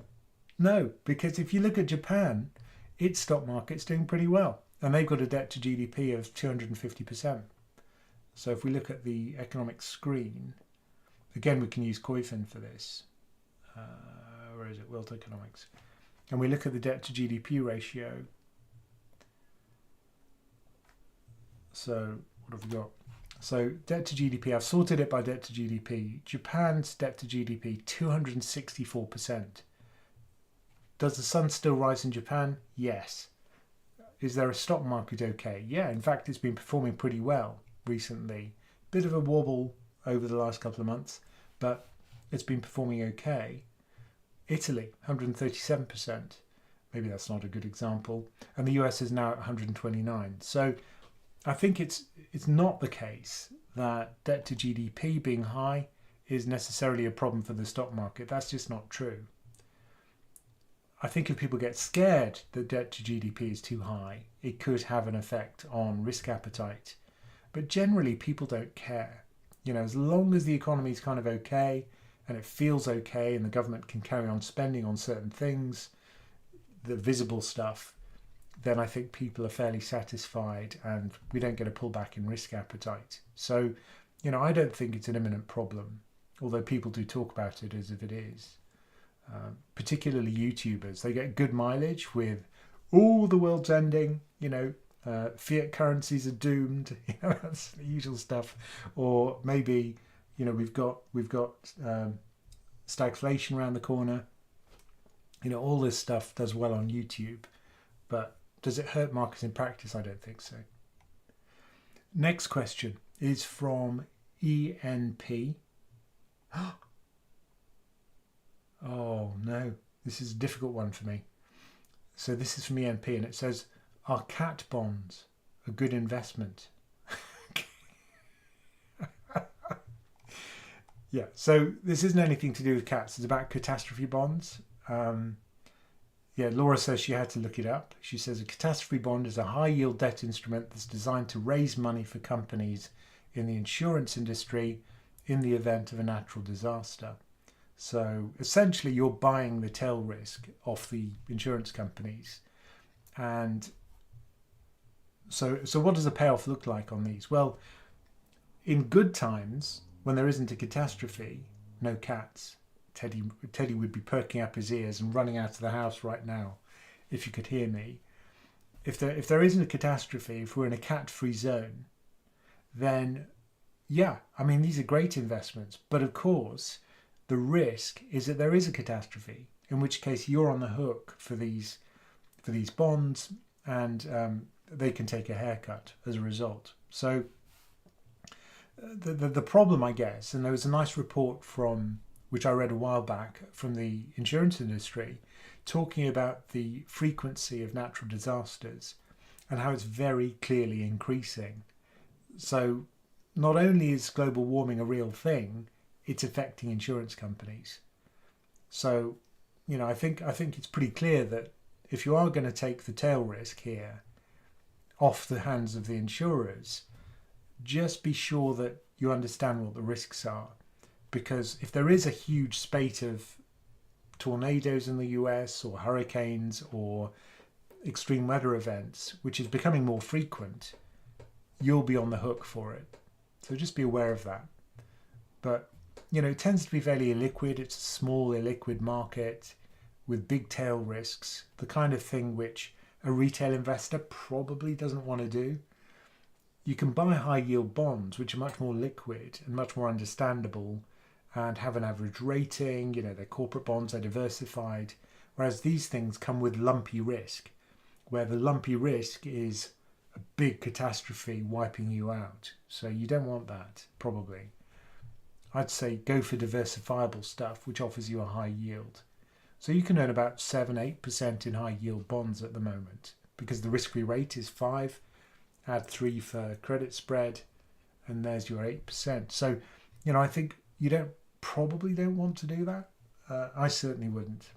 because if you look at Japan, its stock market's doing pretty well, and they've got a debt to GDP of 250%. So if we look at the economic screen, again, we can use Koifin for this. Where is it? World Economics. And we look at the debt to GDP ratio. So what have we got? So debt to GDP, I've sorted it by debt to GDP. Japan's debt to GDP, 264%. Does the sun still rise in Japan? Yes. Is there a stock market okay? Yeah, in fact, it's been performing pretty well recently. Bit of a wobble over the last couple of months, but it's been performing okay. Italy, 137%. Maybe that's not a good example. And the US is now at 129. So I think it's not the case that debt to GDP being high is necessarily a problem for the stock market. That's just not true. I think if people get scared that debt to GDP is too high, it could have an effect on risk appetite. But generally, people don't care. As long as the economy is kind of okay and it feels okay and the government can carry on spending on certain things, the visible stuff, then I think people are fairly satisfied and we don't get a pullback in risk appetite. So, I don't think it's an imminent problem, although people do talk about it as if it is. Particularly YouTubers, they get good mileage with, the world's ending, fiat currencies are doomed, that's the usual stuff. Or maybe, we've got stagflation around the corner. All this stuff does well on YouTube, but does it hurt markets in practice? I don't think so. Next question is from ENP. Oh no, this is a difficult one for me. So this is from ENP and it says, are cat bonds a good investment? Yeah, so this isn't anything to do with cats. It's about catastrophe bonds. Laura says she had to look it up. She says a catastrophe bond is a high yield debt instrument that's designed to raise money for companies in the insurance industry in the event of a natural disaster. So essentially you're buying the tail risk off the insurance companies. And so what does the payoff look like on these? Well, in good times, when there isn't a catastrophe, no cats. Teddy would be perking up his ears and running out of the house right now, if you could hear me. If there isn't a catastrophe, if we're in a cat-free zone, then yeah, these are great investments. But of course, the risk is that there is a catastrophe, in which case you're on the hook for these bonds, and they can take a haircut as a result. So the problem, I guess, and there was a nice report which I read a while back from the insurance industry, talking about the frequency of natural disasters and how it's very clearly increasing. So not only is global warming a real thing, it's affecting insurance companies. So, I think it's pretty clear that if you are going to take the tail risk here off the hands of the insurers, just be sure that you understand what the risks are. Because if there is a huge spate of tornadoes in the US or hurricanes or extreme weather events, which is becoming more frequent, you'll be on the hook for it. So just be aware of that. But, it tends to be fairly illiquid. It's a small illiquid market with big tail risks, the kind of thing which a retail investor probably doesn't want to do. You can buy high yield bonds, which are much more liquid and much more understandable and have an average rating. They're corporate bonds, they're diversified. Whereas these things come with lumpy risk, where the lumpy risk is a big catastrophe wiping you out. So you don't want that, probably. I'd say go for diversifiable stuff, which offers you a high yield. So you can earn about 7-8% in high yield bonds at the moment, because the risk-free rate is 5, add 3 for credit spread, and there's your 8%. So, I think you probably don't want to do that. I certainly wouldn't.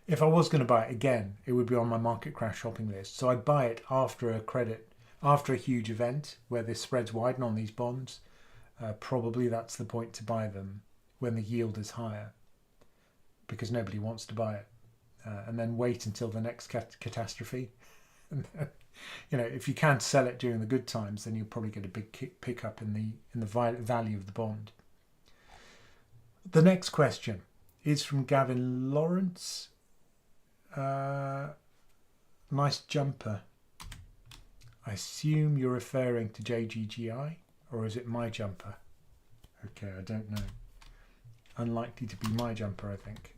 If I was going to buy it again, it would be on my market crash shopping list. So I'd buy it after a huge event where the spreads widen on these bonds. Probably that's the point to buy them, when the yield is higher, because nobody wants to buy it, and then wait until the next catastrophe. If you can't sell it during the good times, then you'll probably get a big pickup in the value of the bond. The next question is from Gavin Lawrence. Nice jumper. I assume you're referring to JGGI, or is it my jumper? Okay, I don't know. Unlikely to be my jumper, I think.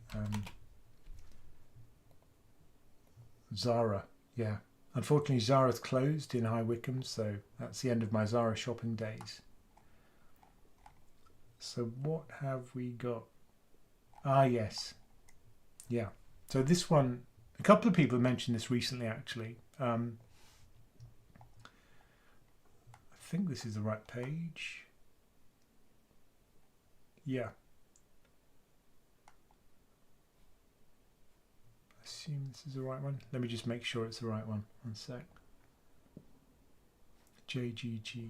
Zara, yeah. Unfortunately, Zara's closed in High Wycombe, so that's the end of my Zara shopping days. So what have we got? Yes. Yeah. So this one, a couple of people have mentioned this recently, actually. I think this is the right page. Yeah. Assume this is the right one. Let me just make sure it's the right one. One sec. JGGI.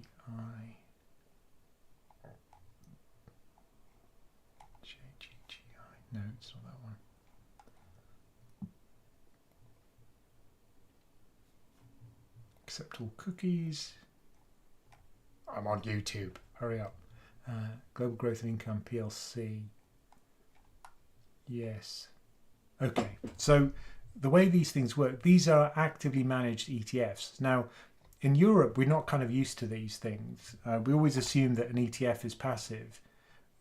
JGGI. No, it's not that one. Accept all cookies. I'm on YouTube. Hurry up. Global Growth and Income PLC. Yes. Okay, so the way these things work, these are actively managed ETFs. Now, in Europe, we're not kind of used to these things. We always assume that an ETF is passive.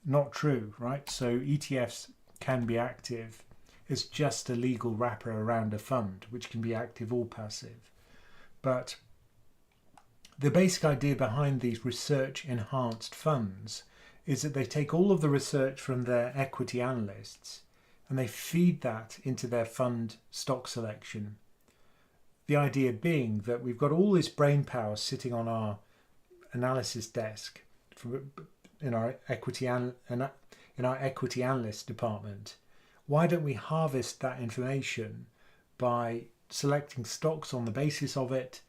Not true, right? So ETFs can be active. It's just a legal wrapper around a fund, which can be active or passive. But the basic idea behind these research-enhanced funds is that they take all of the research from their equity analysts and they feed that into their fund stock selection. The idea being that we've got all this brain power sitting on our analysis desk in our equity analyst department. Why don't we harvest that information by selecting stocks on the basis of it?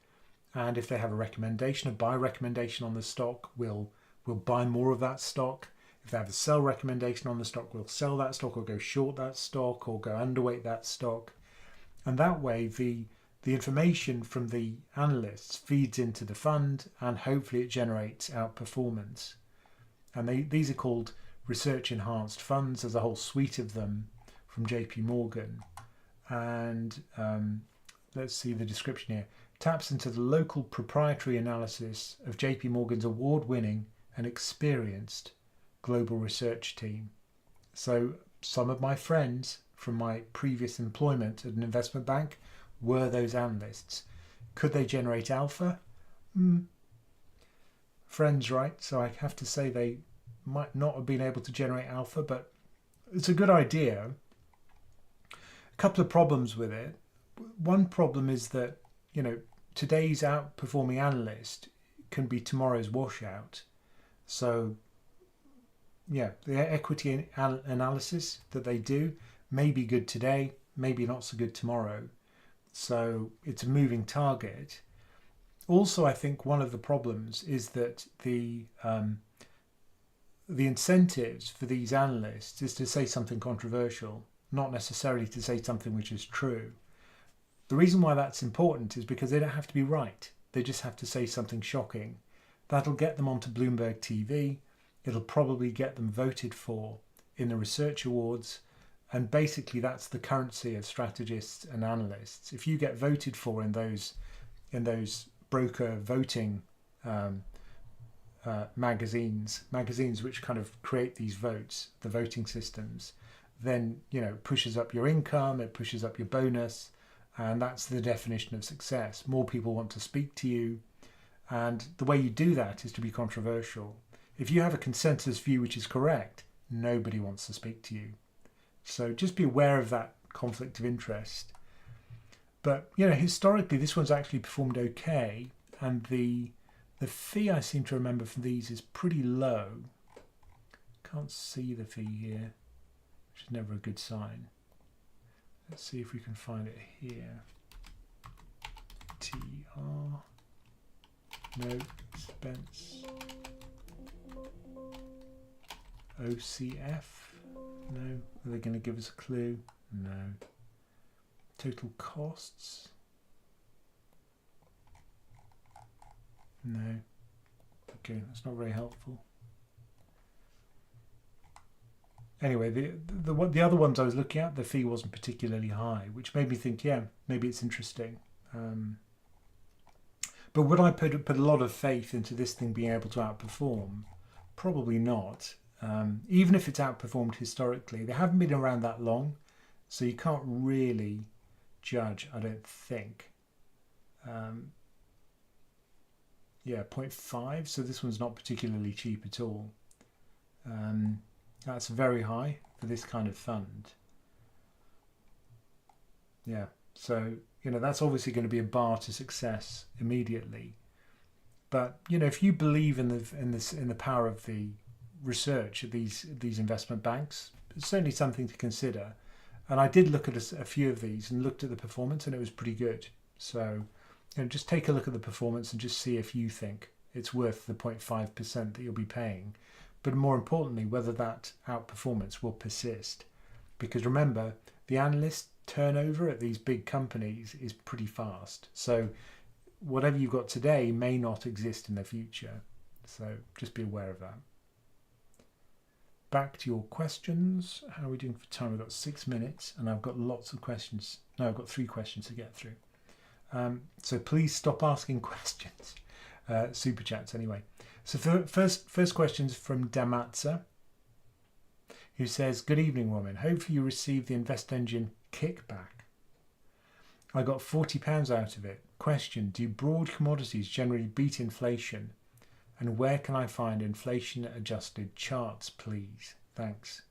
And if they have a recommendation, a buy recommendation on the stock, we'll buy more of that stock. If they have a sell recommendation on the stock, we'll sell that stock or go short that stock or go underweight that stock. And that way the information from the analysts feeds into the fund and hopefully it generates outperformance. And these are called research enhanced funds. There's a whole suite of them from JP Morgan. And let's see the description here. Taps into the local proprietary analysis of JP Morgan's award-winning and experienced global research team. So some of my friends from my previous employment at an investment bank were those analysts. Could they generate alpha? Friends, right? So I have to say they might not have been able to generate alpha, but it's a good idea. A couple of problems with it. One problem is that, today's outperforming analyst can be tomorrow's washout. So yeah, the equity analysis that they do may be good today, maybe not so good tomorrow. So it's a moving target. Also, I think one of the problems is that the incentives for these analysts is to say something controversial, not necessarily to say something which is true. The reason why that's important is because they don't have to be right. They just have to say something shocking. That'll get them onto Bloomberg TV. It'll probably get them voted for in the research awards. And basically that's the currency of strategists and analysts. If you get voted for in those broker voting magazines which kind of create these votes, the voting systems, then it pushes up your income, it pushes up your bonus, and that's the definition of success. More people want to speak to you, and the way you do that is to be controversial. If you have a consensus view which is correct, nobody wants to speak to you. So just be aware of that conflict of interest. But historically this one's actually performed okay, and the fee I seem to remember from these is pretty low. Can't see the fee here, which is never a good sign. Let's see if we can find it here. TR. No expense. OCF. No. Are they going to give us a clue? No. Total costs. No. Okay, that's not very helpful. Anyway, the other ones I was looking at, the fee wasn't particularly high, which made me think, yeah, maybe it's interesting. But would I put a lot of faith into this thing being able to outperform? Probably not. Even if it's outperformed historically, they haven't been around that long, so you can't really judge, I don't think. Yeah, 0.5, so this one's not particularly cheap at all. That's very high for this kind of fund. Yeah, so that's obviously going to be a bar to success immediately. But if you believe in the power of the research at these investment banks, it's certainly something to consider. And I did look at a few of these and looked at the performance, and it was pretty good. So just take a look at the performance and just see if you think it's worth the 0.5% that you'll be paying. But more importantly, whether that outperformance will persist. Because remember, the analyst turnover at these big companies is pretty fast. So whatever you've got today may not exist in the future. So just be aware of that. Back to your questions. How are we doing for time? We've got 6 minutes and I've got lots of questions. No, I've got 3 questions to get through. So please stop asking questions. Super chats anyway. So first question's from Damatza, who says, "Good evening, Ramin. Hopefully you received the InvestEngine kickback. I got £40 out of it. Question, do broad commodities generally beat inflation? And where can I find inflation-adjusted charts, please? Thanks."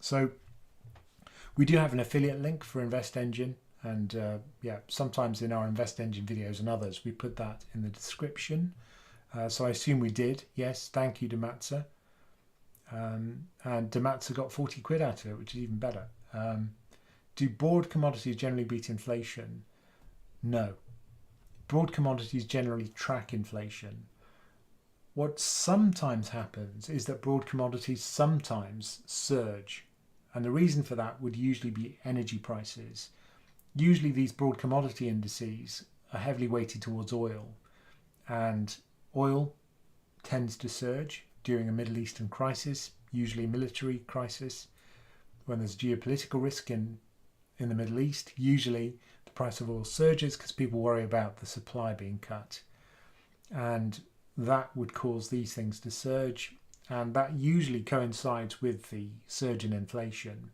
So we do have an affiliate link for InvestEngine. And sometimes in our InvestEngine videos and others, we put that in the description. So I assume we did. Yes, thank you, Damatza. And Damatza got 40 quid out of it, which is even better. Do broad commodities generally beat inflation? No. Broad commodities generally track inflation. What sometimes happens is that broad commodities sometimes surge. And the reason for that would usually be energy prices. Usually these broad commodity indices are heavily weighted towards oil, and oil tends to surge during a Middle Eastern crisis, usually a military crisis. When there's geopolitical risk in the Middle East, usually the price of oil surges because people worry about the supply being cut, and that would cause these things to surge, and that usually coincides with the surge in inflation.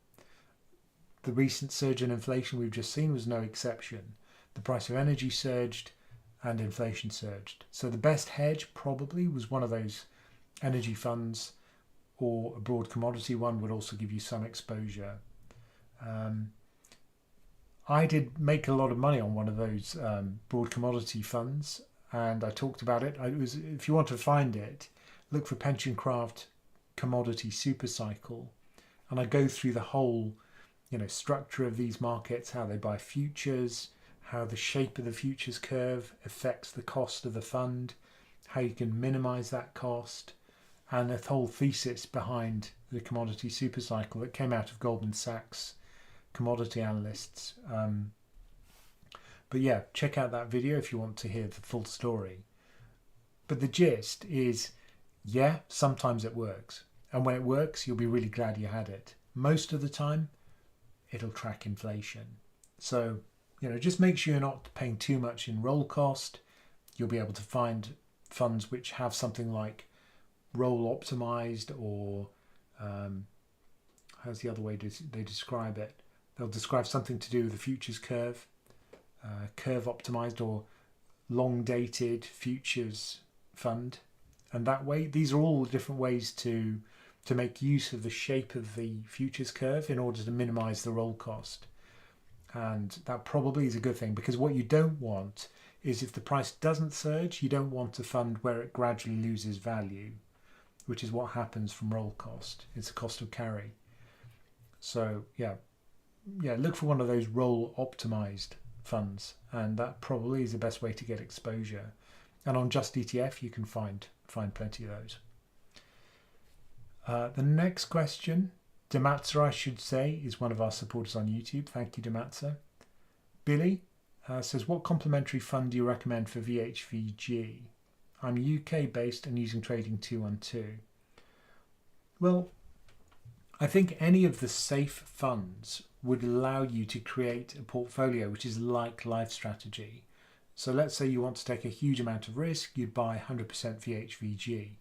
The recent surge in inflation we've just seen was no exception. The price of energy surged and inflation surged. So the best hedge probably was one of those energy funds, or a broad commodity one would also give you some exposure. I did make a lot of money on one of those broad commodity funds, and I talked about it. If you want to find it, look for PensionCraft Commodity Super Cycle, and I go through the whole structure of these markets, how they buy futures, how the shape of the futures curve affects the cost of the fund, how you can minimize that cost, and the whole thesis behind the commodity super cycle that came out of Goldman Sachs commodity analysts. But yeah, check out that video if you want to hear the full story. But the gist is, yeah, sometimes it works. And when it works, you'll be really glad you had it. Most of the time, it'll track inflation. So, just make sure you're not paying too much in roll cost. You'll be able to find funds which have something like roll optimized, or how's the other way they describe it? They'll describe something to do with the futures curve, curve optimized, or long dated futures fund. And that way, these are all different ways to make use of the shape of the futures curve in order to minimize the roll cost. And that probably is a good thing, because what you don't want is, if the price doesn't surge, you don't want a fund where it gradually loses value, which is what happens from roll cost. It's a cost of carry. So yeah, look for one of those roll optimized funds, and that probably is the best way to get exposure. And on Just ETF, you can find plenty of those. The next question, Damatza, I should say, is one of our supporters on YouTube. Thank you, Damatza. Billy says, what complementary fund do you recommend for VHVG? I'm UK based and using trading 212. Well, I think any of the safe funds would allow you to create a portfolio which is like Life Strategy. So let's say you want to take a huge amount of risk, you'd buy 100% VHVG.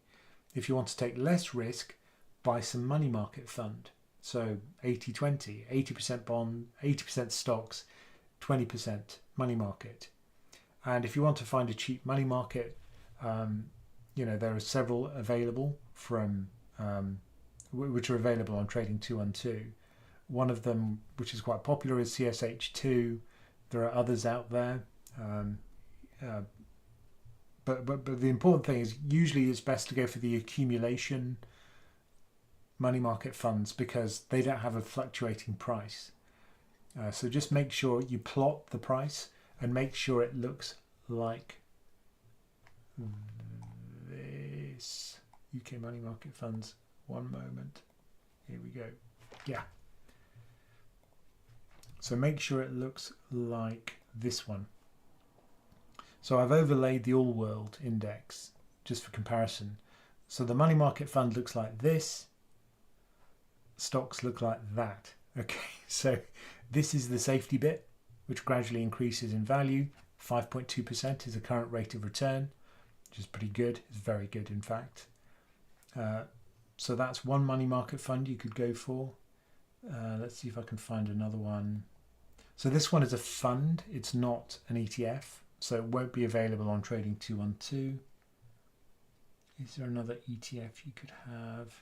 If you want to take less risk, buy some money market fund. So 80-20, 80% bond, 80% stocks, 20% money market. And if you want to find a cheap money market, there are several available from which are available on Trading 212. One of them, which is quite popular, is CSH2. There are others out there. But the important thing is, usually it's best to go for the accumulation money market funds, because they don't have a fluctuating price. So just make sure you plot the price and make sure it looks like this. UK money market funds. One moment. Here we go. Yeah. So make sure it looks like this one. So I've overlaid the All World Index just for comparison. So the money market fund looks like this. Stocks look like that. Okay, so this is the safety bit, which gradually increases in value. 5.2% is the current rate of return, which is pretty good. It's very good, in fact. So that's one money market fund you could go for. Let's see if I can find another one. So this one is a fund. It's not an ETF, so it won't be available on Trading 212. Is there another ETF you could have?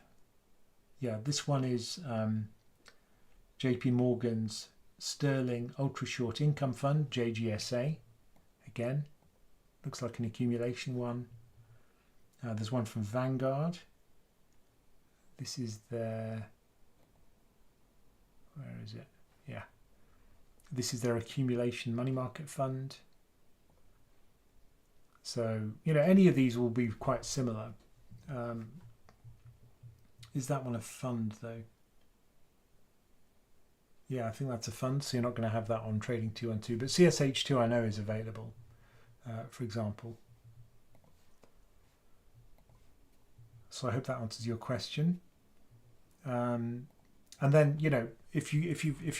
Yeah, this one is JP Morgan's Sterling Ultra Short Income Fund, JGSA. Again, looks like an accumulation one. There's one from Vanguard. This is their, where is it? Yeah. This is their accumulation money market fund. So, any of these will be quite similar. Is that one a fund though? Yeah, I think that's a fund, so you're not going to have that on Trading 212. But CSH2 I know is available, for example. So I hope that answers your question. And then, if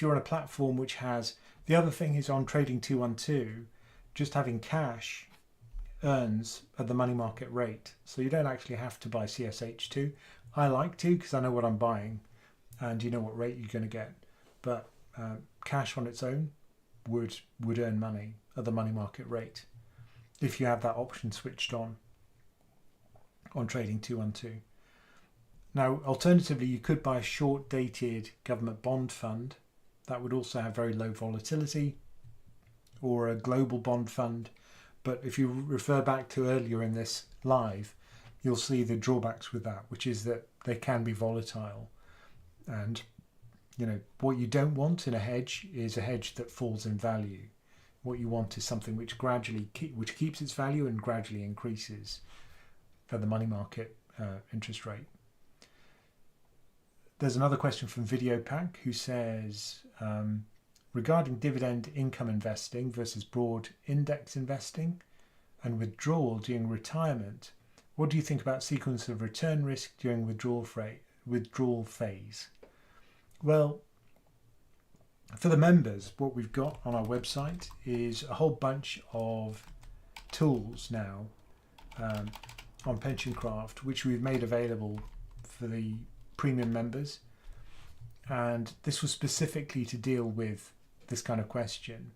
you're on a platform which has, the other thing is, on Trading 212, just having cash earns at the money market rate. So you don't actually have to buy CSH2. I like to, because I know what I'm buying and you know what rate you're going to get. But cash on its own would earn money at the money market rate if you have that option switched on Trading 212. Now, alternatively, you could buy a short-dated government bond fund. That would also have very low volatility, or a global bond fund. But if you refer back to earlier in this live, you'll see the drawbacks with that, which is that they can be volatile. And, what you don't want in a hedge is a hedge that falls in value. What you want is something which which keeps its value and gradually increases at the money market interest rate. There's another question from Video Pack, who says, regarding dividend income investing versus broad index investing and withdrawal during retirement, what do you think about sequence of return risk during withdrawal phase? Well, for the members, what we've got on our website is a whole bunch of tools now on PensionCraft, which we've made available for the premium members. And this was specifically to deal with this kind of question.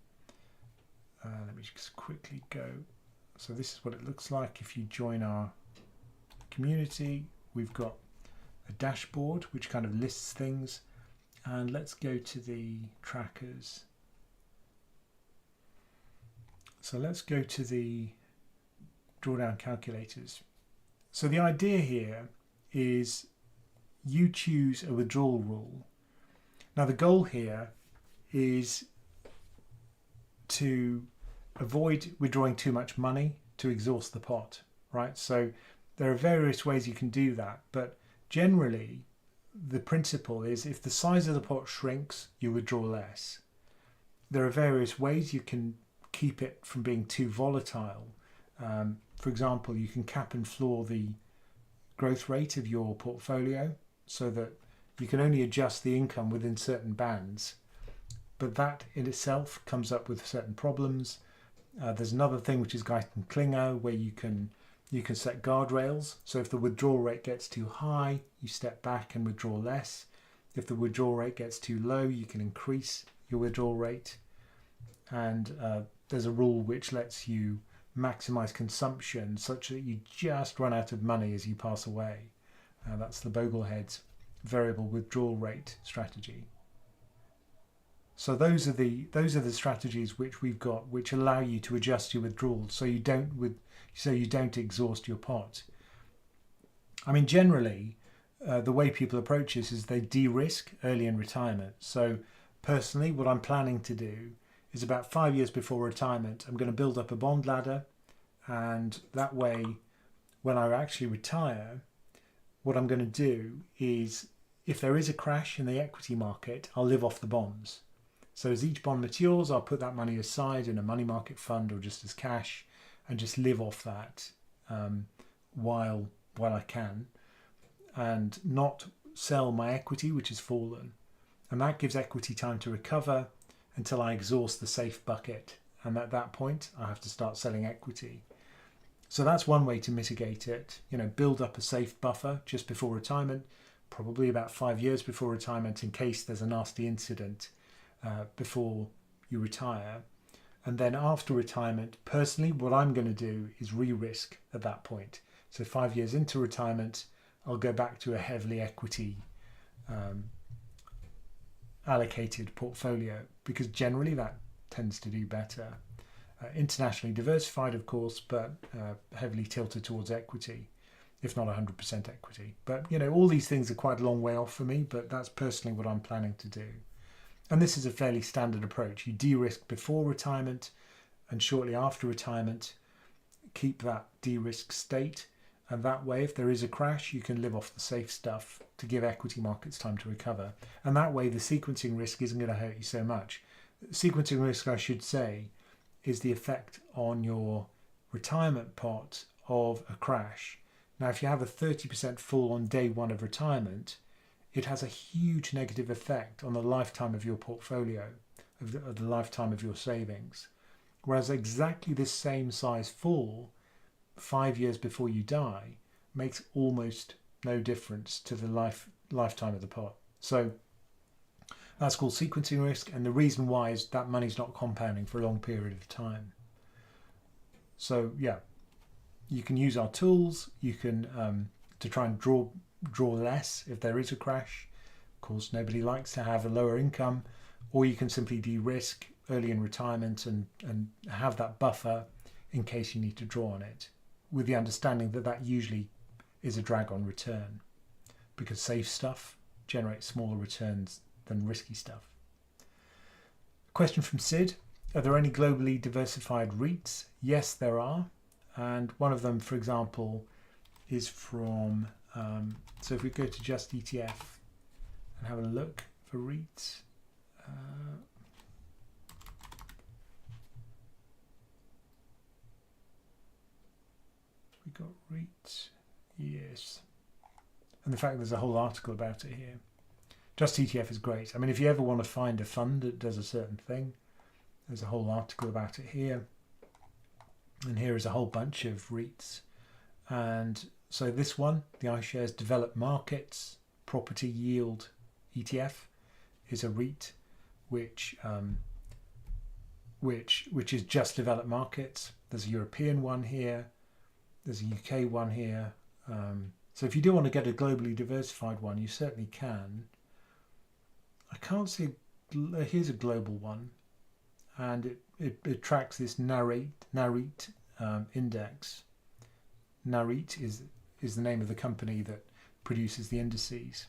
Let me just quickly go. So this is what it looks like if you join our community. We've got a dashboard which kind of lists things. And let's go to the trackers. So let's go to the drawdown calculators. So the idea here is you choose a withdrawal rule. Now the goal here is to avoid withdrawing too much money to exhaust the pot, right? So there are various ways you can do that, but generally the principle is if the size of the pot shrinks, you withdraw less. There are various ways you can keep it from being too volatile. For example, you can cap and floor the growth rate of your portfolio so that you can only adjust the income within certain bands, but that in itself comes up with certain problems. There's another thing which is Klinger, where you can set guardrails. So if the withdrawal rate gets too high, you step back and withdraw less. If the withdrawal rate gets too low, you can increase your withdrawal rate. And there's a rule which lets you maximize consumption such that you just run out of money as you pass away. That's the Boglehead's variable withdrawal rate strategy. So those are the strategies which we've got, which allow you to adjust your withdrawals so you don't exhaust your pot. I mean, generally, the way people approach this is they de-risk early in retirement. So personally, what I'm planning to do is about 5 years before retirement, I'm going to build up a bond ladder, and that way, when I actually retire, what I'm going to do is, if there is a crash in the equity market, I'll live off the bonds. So as each bond matures, I'll put that money aside in a money market fund or just as cash and just live off that while I can, and not sell my equity, which has fallen. And that gives equity time to recover until I exhaust the safe bucket. And at that point, I have to start selling equity. So that's one way to mitigate it. Build up a safe buffer just before retirement, probably about 5 years before retirement in case there's a nasty incident before you retire. And then after retirement, personally, what I'm going to do is re-risk at that point. So 5 years into retirement, I'll go back to a heavily equity allocated portfolio, because generally that tends to do better. Internationally diversified, of course, but heavily tilted towards equity, if not 100% equity. But, all these things are quite a long way off for me, but that's personally what I'm planning to do. And this is a fairly standard approach. You de-risk before retirement, and shortly after retirement, keep that de-risk state. And that way, if there is a crash, you can live off the safe stuff to give equity markets time to recover. And that way, the sequencing risk isn't going to hurt you so much. Sequencing risk, I should say, is the effect on your retirement pot of a crash. Now, if you have a 30% fall on day one of retirement, it has a huge negative effect on the lifetime of your portfolio, of the lifetime of your savings. Whereas exactly this same size fall 5 years before you die makes almost no difference to the lifetime of the pot. So that's called sequencing risk, and the reason why is that money's not compounding for a long period of time. So yeah, you can use our tools. You can to try and draw less if there is a crash. Of course, nobody likes to have a lower income, or you can simply de-risk early in retirement and have that buffer in case you need to draw on it, with the understanding that that usually is a drag on return, because safe stuff generates smaller returns than risky stuff. Question from Sid: are there any globally diversified REITs? Yes, there are, and one of them, for example, is from so if we go to just ETF and have a look for REITs, we got REITs? Yes. And the fact there's a whole article about it here. Just ETF is great. I mean, if you ever want to find a fund that does a certain thing, there's a whole article about it here. And here is a whole bunch of REITs. And so this one, the iShares Developed Markets Property Yield ETF, is a REIT which is just developed markets. There's a European one here. There's a UK one here. So if you do want to get a globally diversified one, you certainly can. I can't see. Here's a global one, and it tracks this NAREIT index. NAREIT is the name of the company that produces the indices.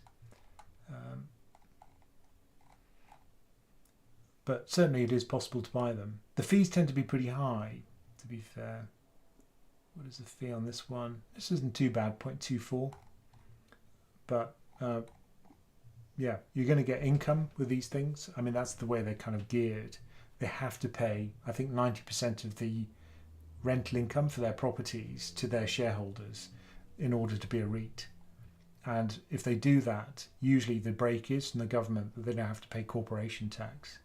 But certainly it is possible to buy them. The fees tend to be pretty high, to be fair. What is the fee on this one? This isn't too bad, 0.24. But yeah, you're going to get income with these things. I mean, that's the way they're kind of geared. They have to pay, I think, 90% of the rental income for their properties to their shareholders in order to be a REIT. And if they do that, usually the break is from the government that they don't have to pay corporation tax.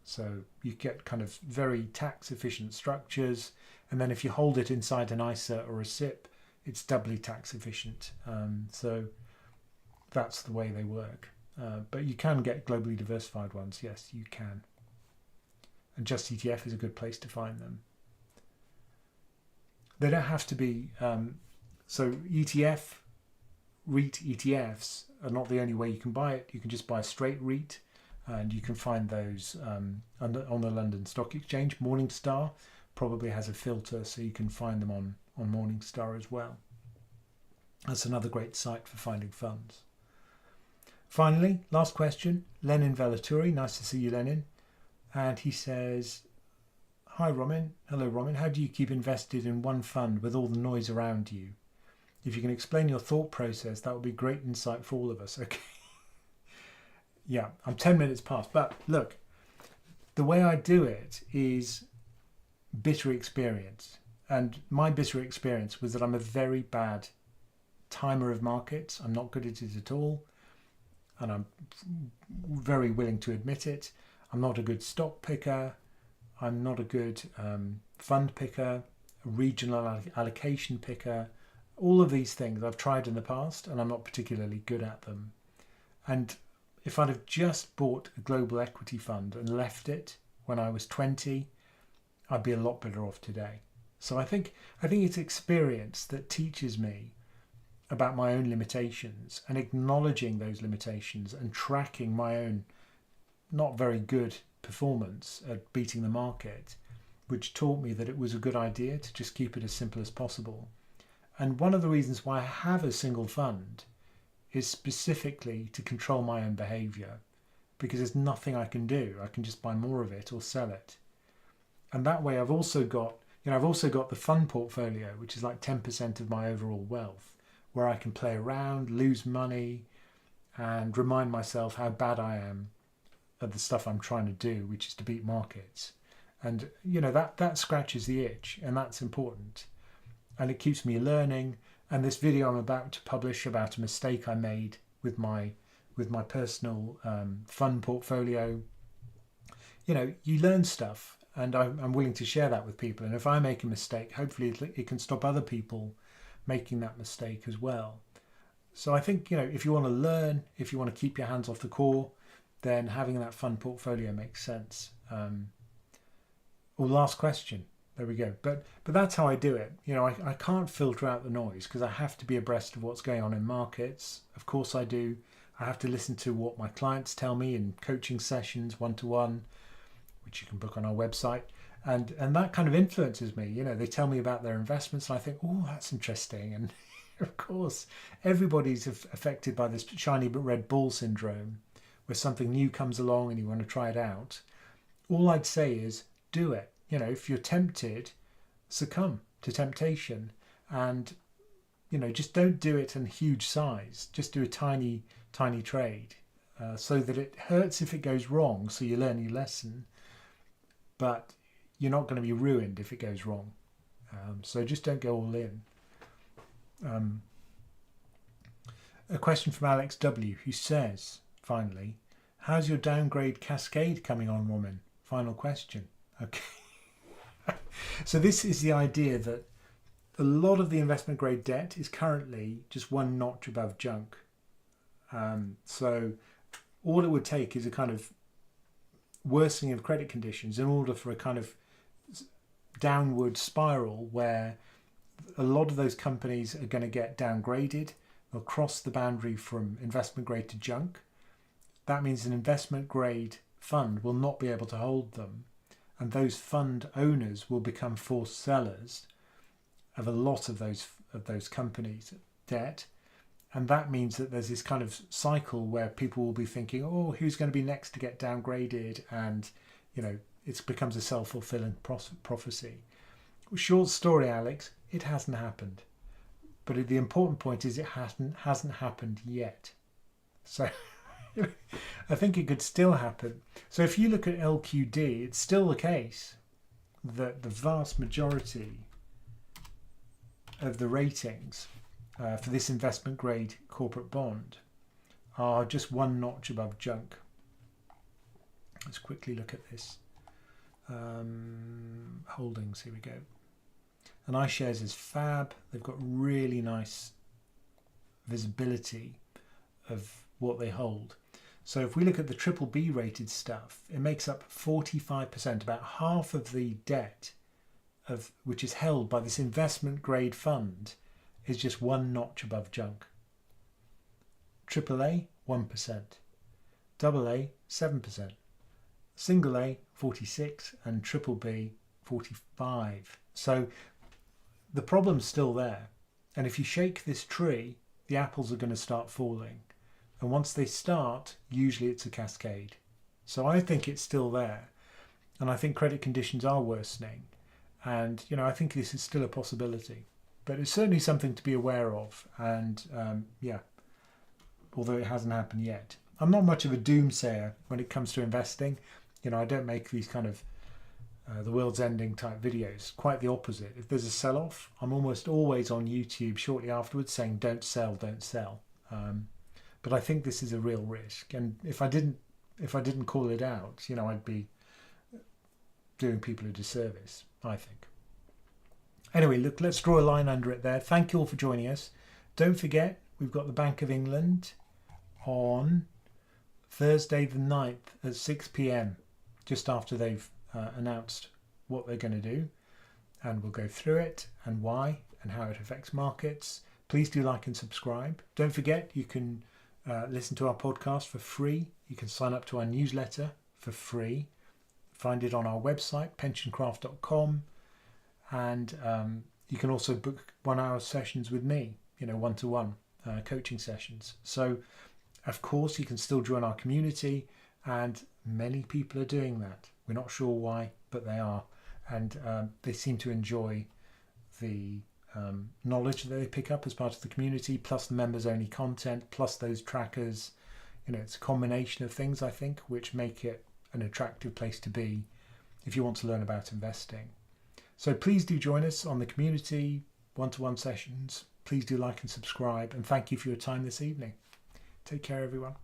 So you get kind of very tax efficient structures. And then if you hold it inside an ISA or a SIP, it's doubly tax efficient. So that's the way they work. But you can get globally diversified ones. Yes, you can. And Just ETF is a good place to find them. They don't have to be. So ETF, REIT ETFs are not the only way you can buy it. You can just buy a straight REIT, and you can find those on the London Stock Exchange. Morningstar probably has a filter, so you can find them on Morningstar as well. That's another great site for finding funds. Finally, last question, Lenin Velaturi. Nice to see you, Lenin. And he says, hi, Ramin. Hello, Ramin. How do you keep invested in one fund with all the noise around you? If you can explain your thought process, that would be great insight for all of us. Okay. Yeah, I'm 10 minutes past. But look, the way I do it is bitter experience. And my bitter experience was that I'm a very bad timer of markets. I'm not good at it at all. And I'm very willing to admit it. I'm not a good stock picker. I'm not a good fund picker, regional allocation picker. All of these things I've tried in the past and I'm not particularly good at them. And if I'd have just bought a global equity fund and left it when I was 20, I'd be a lot better off today. So I think it's experience that teaches me about my own limitations and acknowledging those limitations and tracking my own not very good performance at beating the market, which taught me that it was a good idea to just keep it as simple as possible. And one of the reasons why I have a single fund is specifically to control my own behavior, because there's nothing I can do. I can just buy more of it or sell it. And that way I've also got the fund portfolio, which is like 10% of my overall wealth, where I can play around, lose money, and remind myself how bad I am at the stuff I'm trying to do, which is to beat markets. And that scratches the itch, and that's important. And it keeps me learning. And this video I'm about to publish about a mistake I made with my personal fund portfolio. You learn stuff, and I'm willing to share that with people. And if I make a mistake, hopefully it can stop other people making that mistake as well. So I think, if you want to learn, if you want to keep your hands off the core, then having that fund portfolio makes sense. Last question. There we go. But that's how I do it. I can't filter out the noise because I have to be abreast of what's going on in markets. Of course I do. I have to listen to what my clients tell me in coaching sessions, one-to-one, which you can book on our website. And that kind of influences me. They tell me about their investments and I think, oh, that's interesting. And of course, everybody's affected by this shiny red ball syndrome, where something new comes along and you want to try it out. All I'd say is do it. If you're tempted, succumb to temptation, and just don't do it in huge size. Just do a tiny trade, so that it hurts if it goes wrong, so you learn your lesson, but you're not going to be ruined if it goes wrong. So just don't go all in. A question from Alex W, who says, finally, how's your downgrade cascade coming on, woman? Final question. Okay. So this is the idea that a lot of the investment grade debt is currently just one notch above junk. So all it would take is a kind of worsening of credit conditions in order for a kind of downward spiral where a lot of those companies are going to get downgraded. They'll cross the boundary from investment grade to junk. That means an investment grade fund will not be able to hold them, and those fund owners will become forced sellers of a lot of those companies' debt. And that means that there's this kind of cycle where people will be thinking, oh, who's going to be next to get downgraded? And, you know, it becomes a self-fulfilling prophecy. Short story, Alex, it hasn't happened. But the important point is it hasn't happened yet. So I think it could still happen. So if you look at LQD, it's still the case that the vast majority of the ratings for this investment grade corporate bond are just one notch above junk. Let's quickly look at this. Holdings, here we go. And iShares is fab. They've got really nice visibility of what they hold. So if we look at the triple B rated stuff, it makes up 45%, about half of the debt which is held by this investment grade fund is just one notch above junk. Triple A, 1%. Double A, 7%. Single A, 46%, and triple B, 45%. So the problem's still there. And if you shake this tree, the apples are going to start falling. And once they start, usually it's a cascade. So I think it's still there. And I think credit conditions are worsening. And, you know, I think this is still a possibility. But it's certainly something to be aware of. And, yeah, although it hasn't happened yet. I'm not much of a doomsayer when it comes to investing. You know, I don't make these kind of the world's ending type videos. Quite the opposite. If there's a sell-off, I'm almost always on YouTube shortly afterwards saying, don't sell, don't sell. But I think this is a real risk. And if I didn't call it out, you know, I'd be doing people a disservice, I think. Anyway, look, let's draw a line under it there. Thank you all for joining us. Don't forget, we've got the Bank of England on Thursday the 9th at 6 p.m, just after they've announced what they're going to do. And we'll go through it and why and how it affects markets. Please do like and subscribe. Don't forget, you can listen to our podcast for free. You can sign up to our newsletter for free. Find it on our website, PensionCraft.com. And you can also book 1 hour sessions with me, you know, one-to-one coaching sessions. So, of course, you can still join our community, and many people are doing that. We're not sure why, but they are. And they seem to enjoy the knowledge that they pick up as part of the community, plus the members-only content, plus those trackers. You know, it's a combination of things, I think, which make it an attractive place to be if you want to learn about investing. So please do join us on the community one-to-one sessions. Please do like and subscribe, and thank you for your time this evening. Take care, everyone.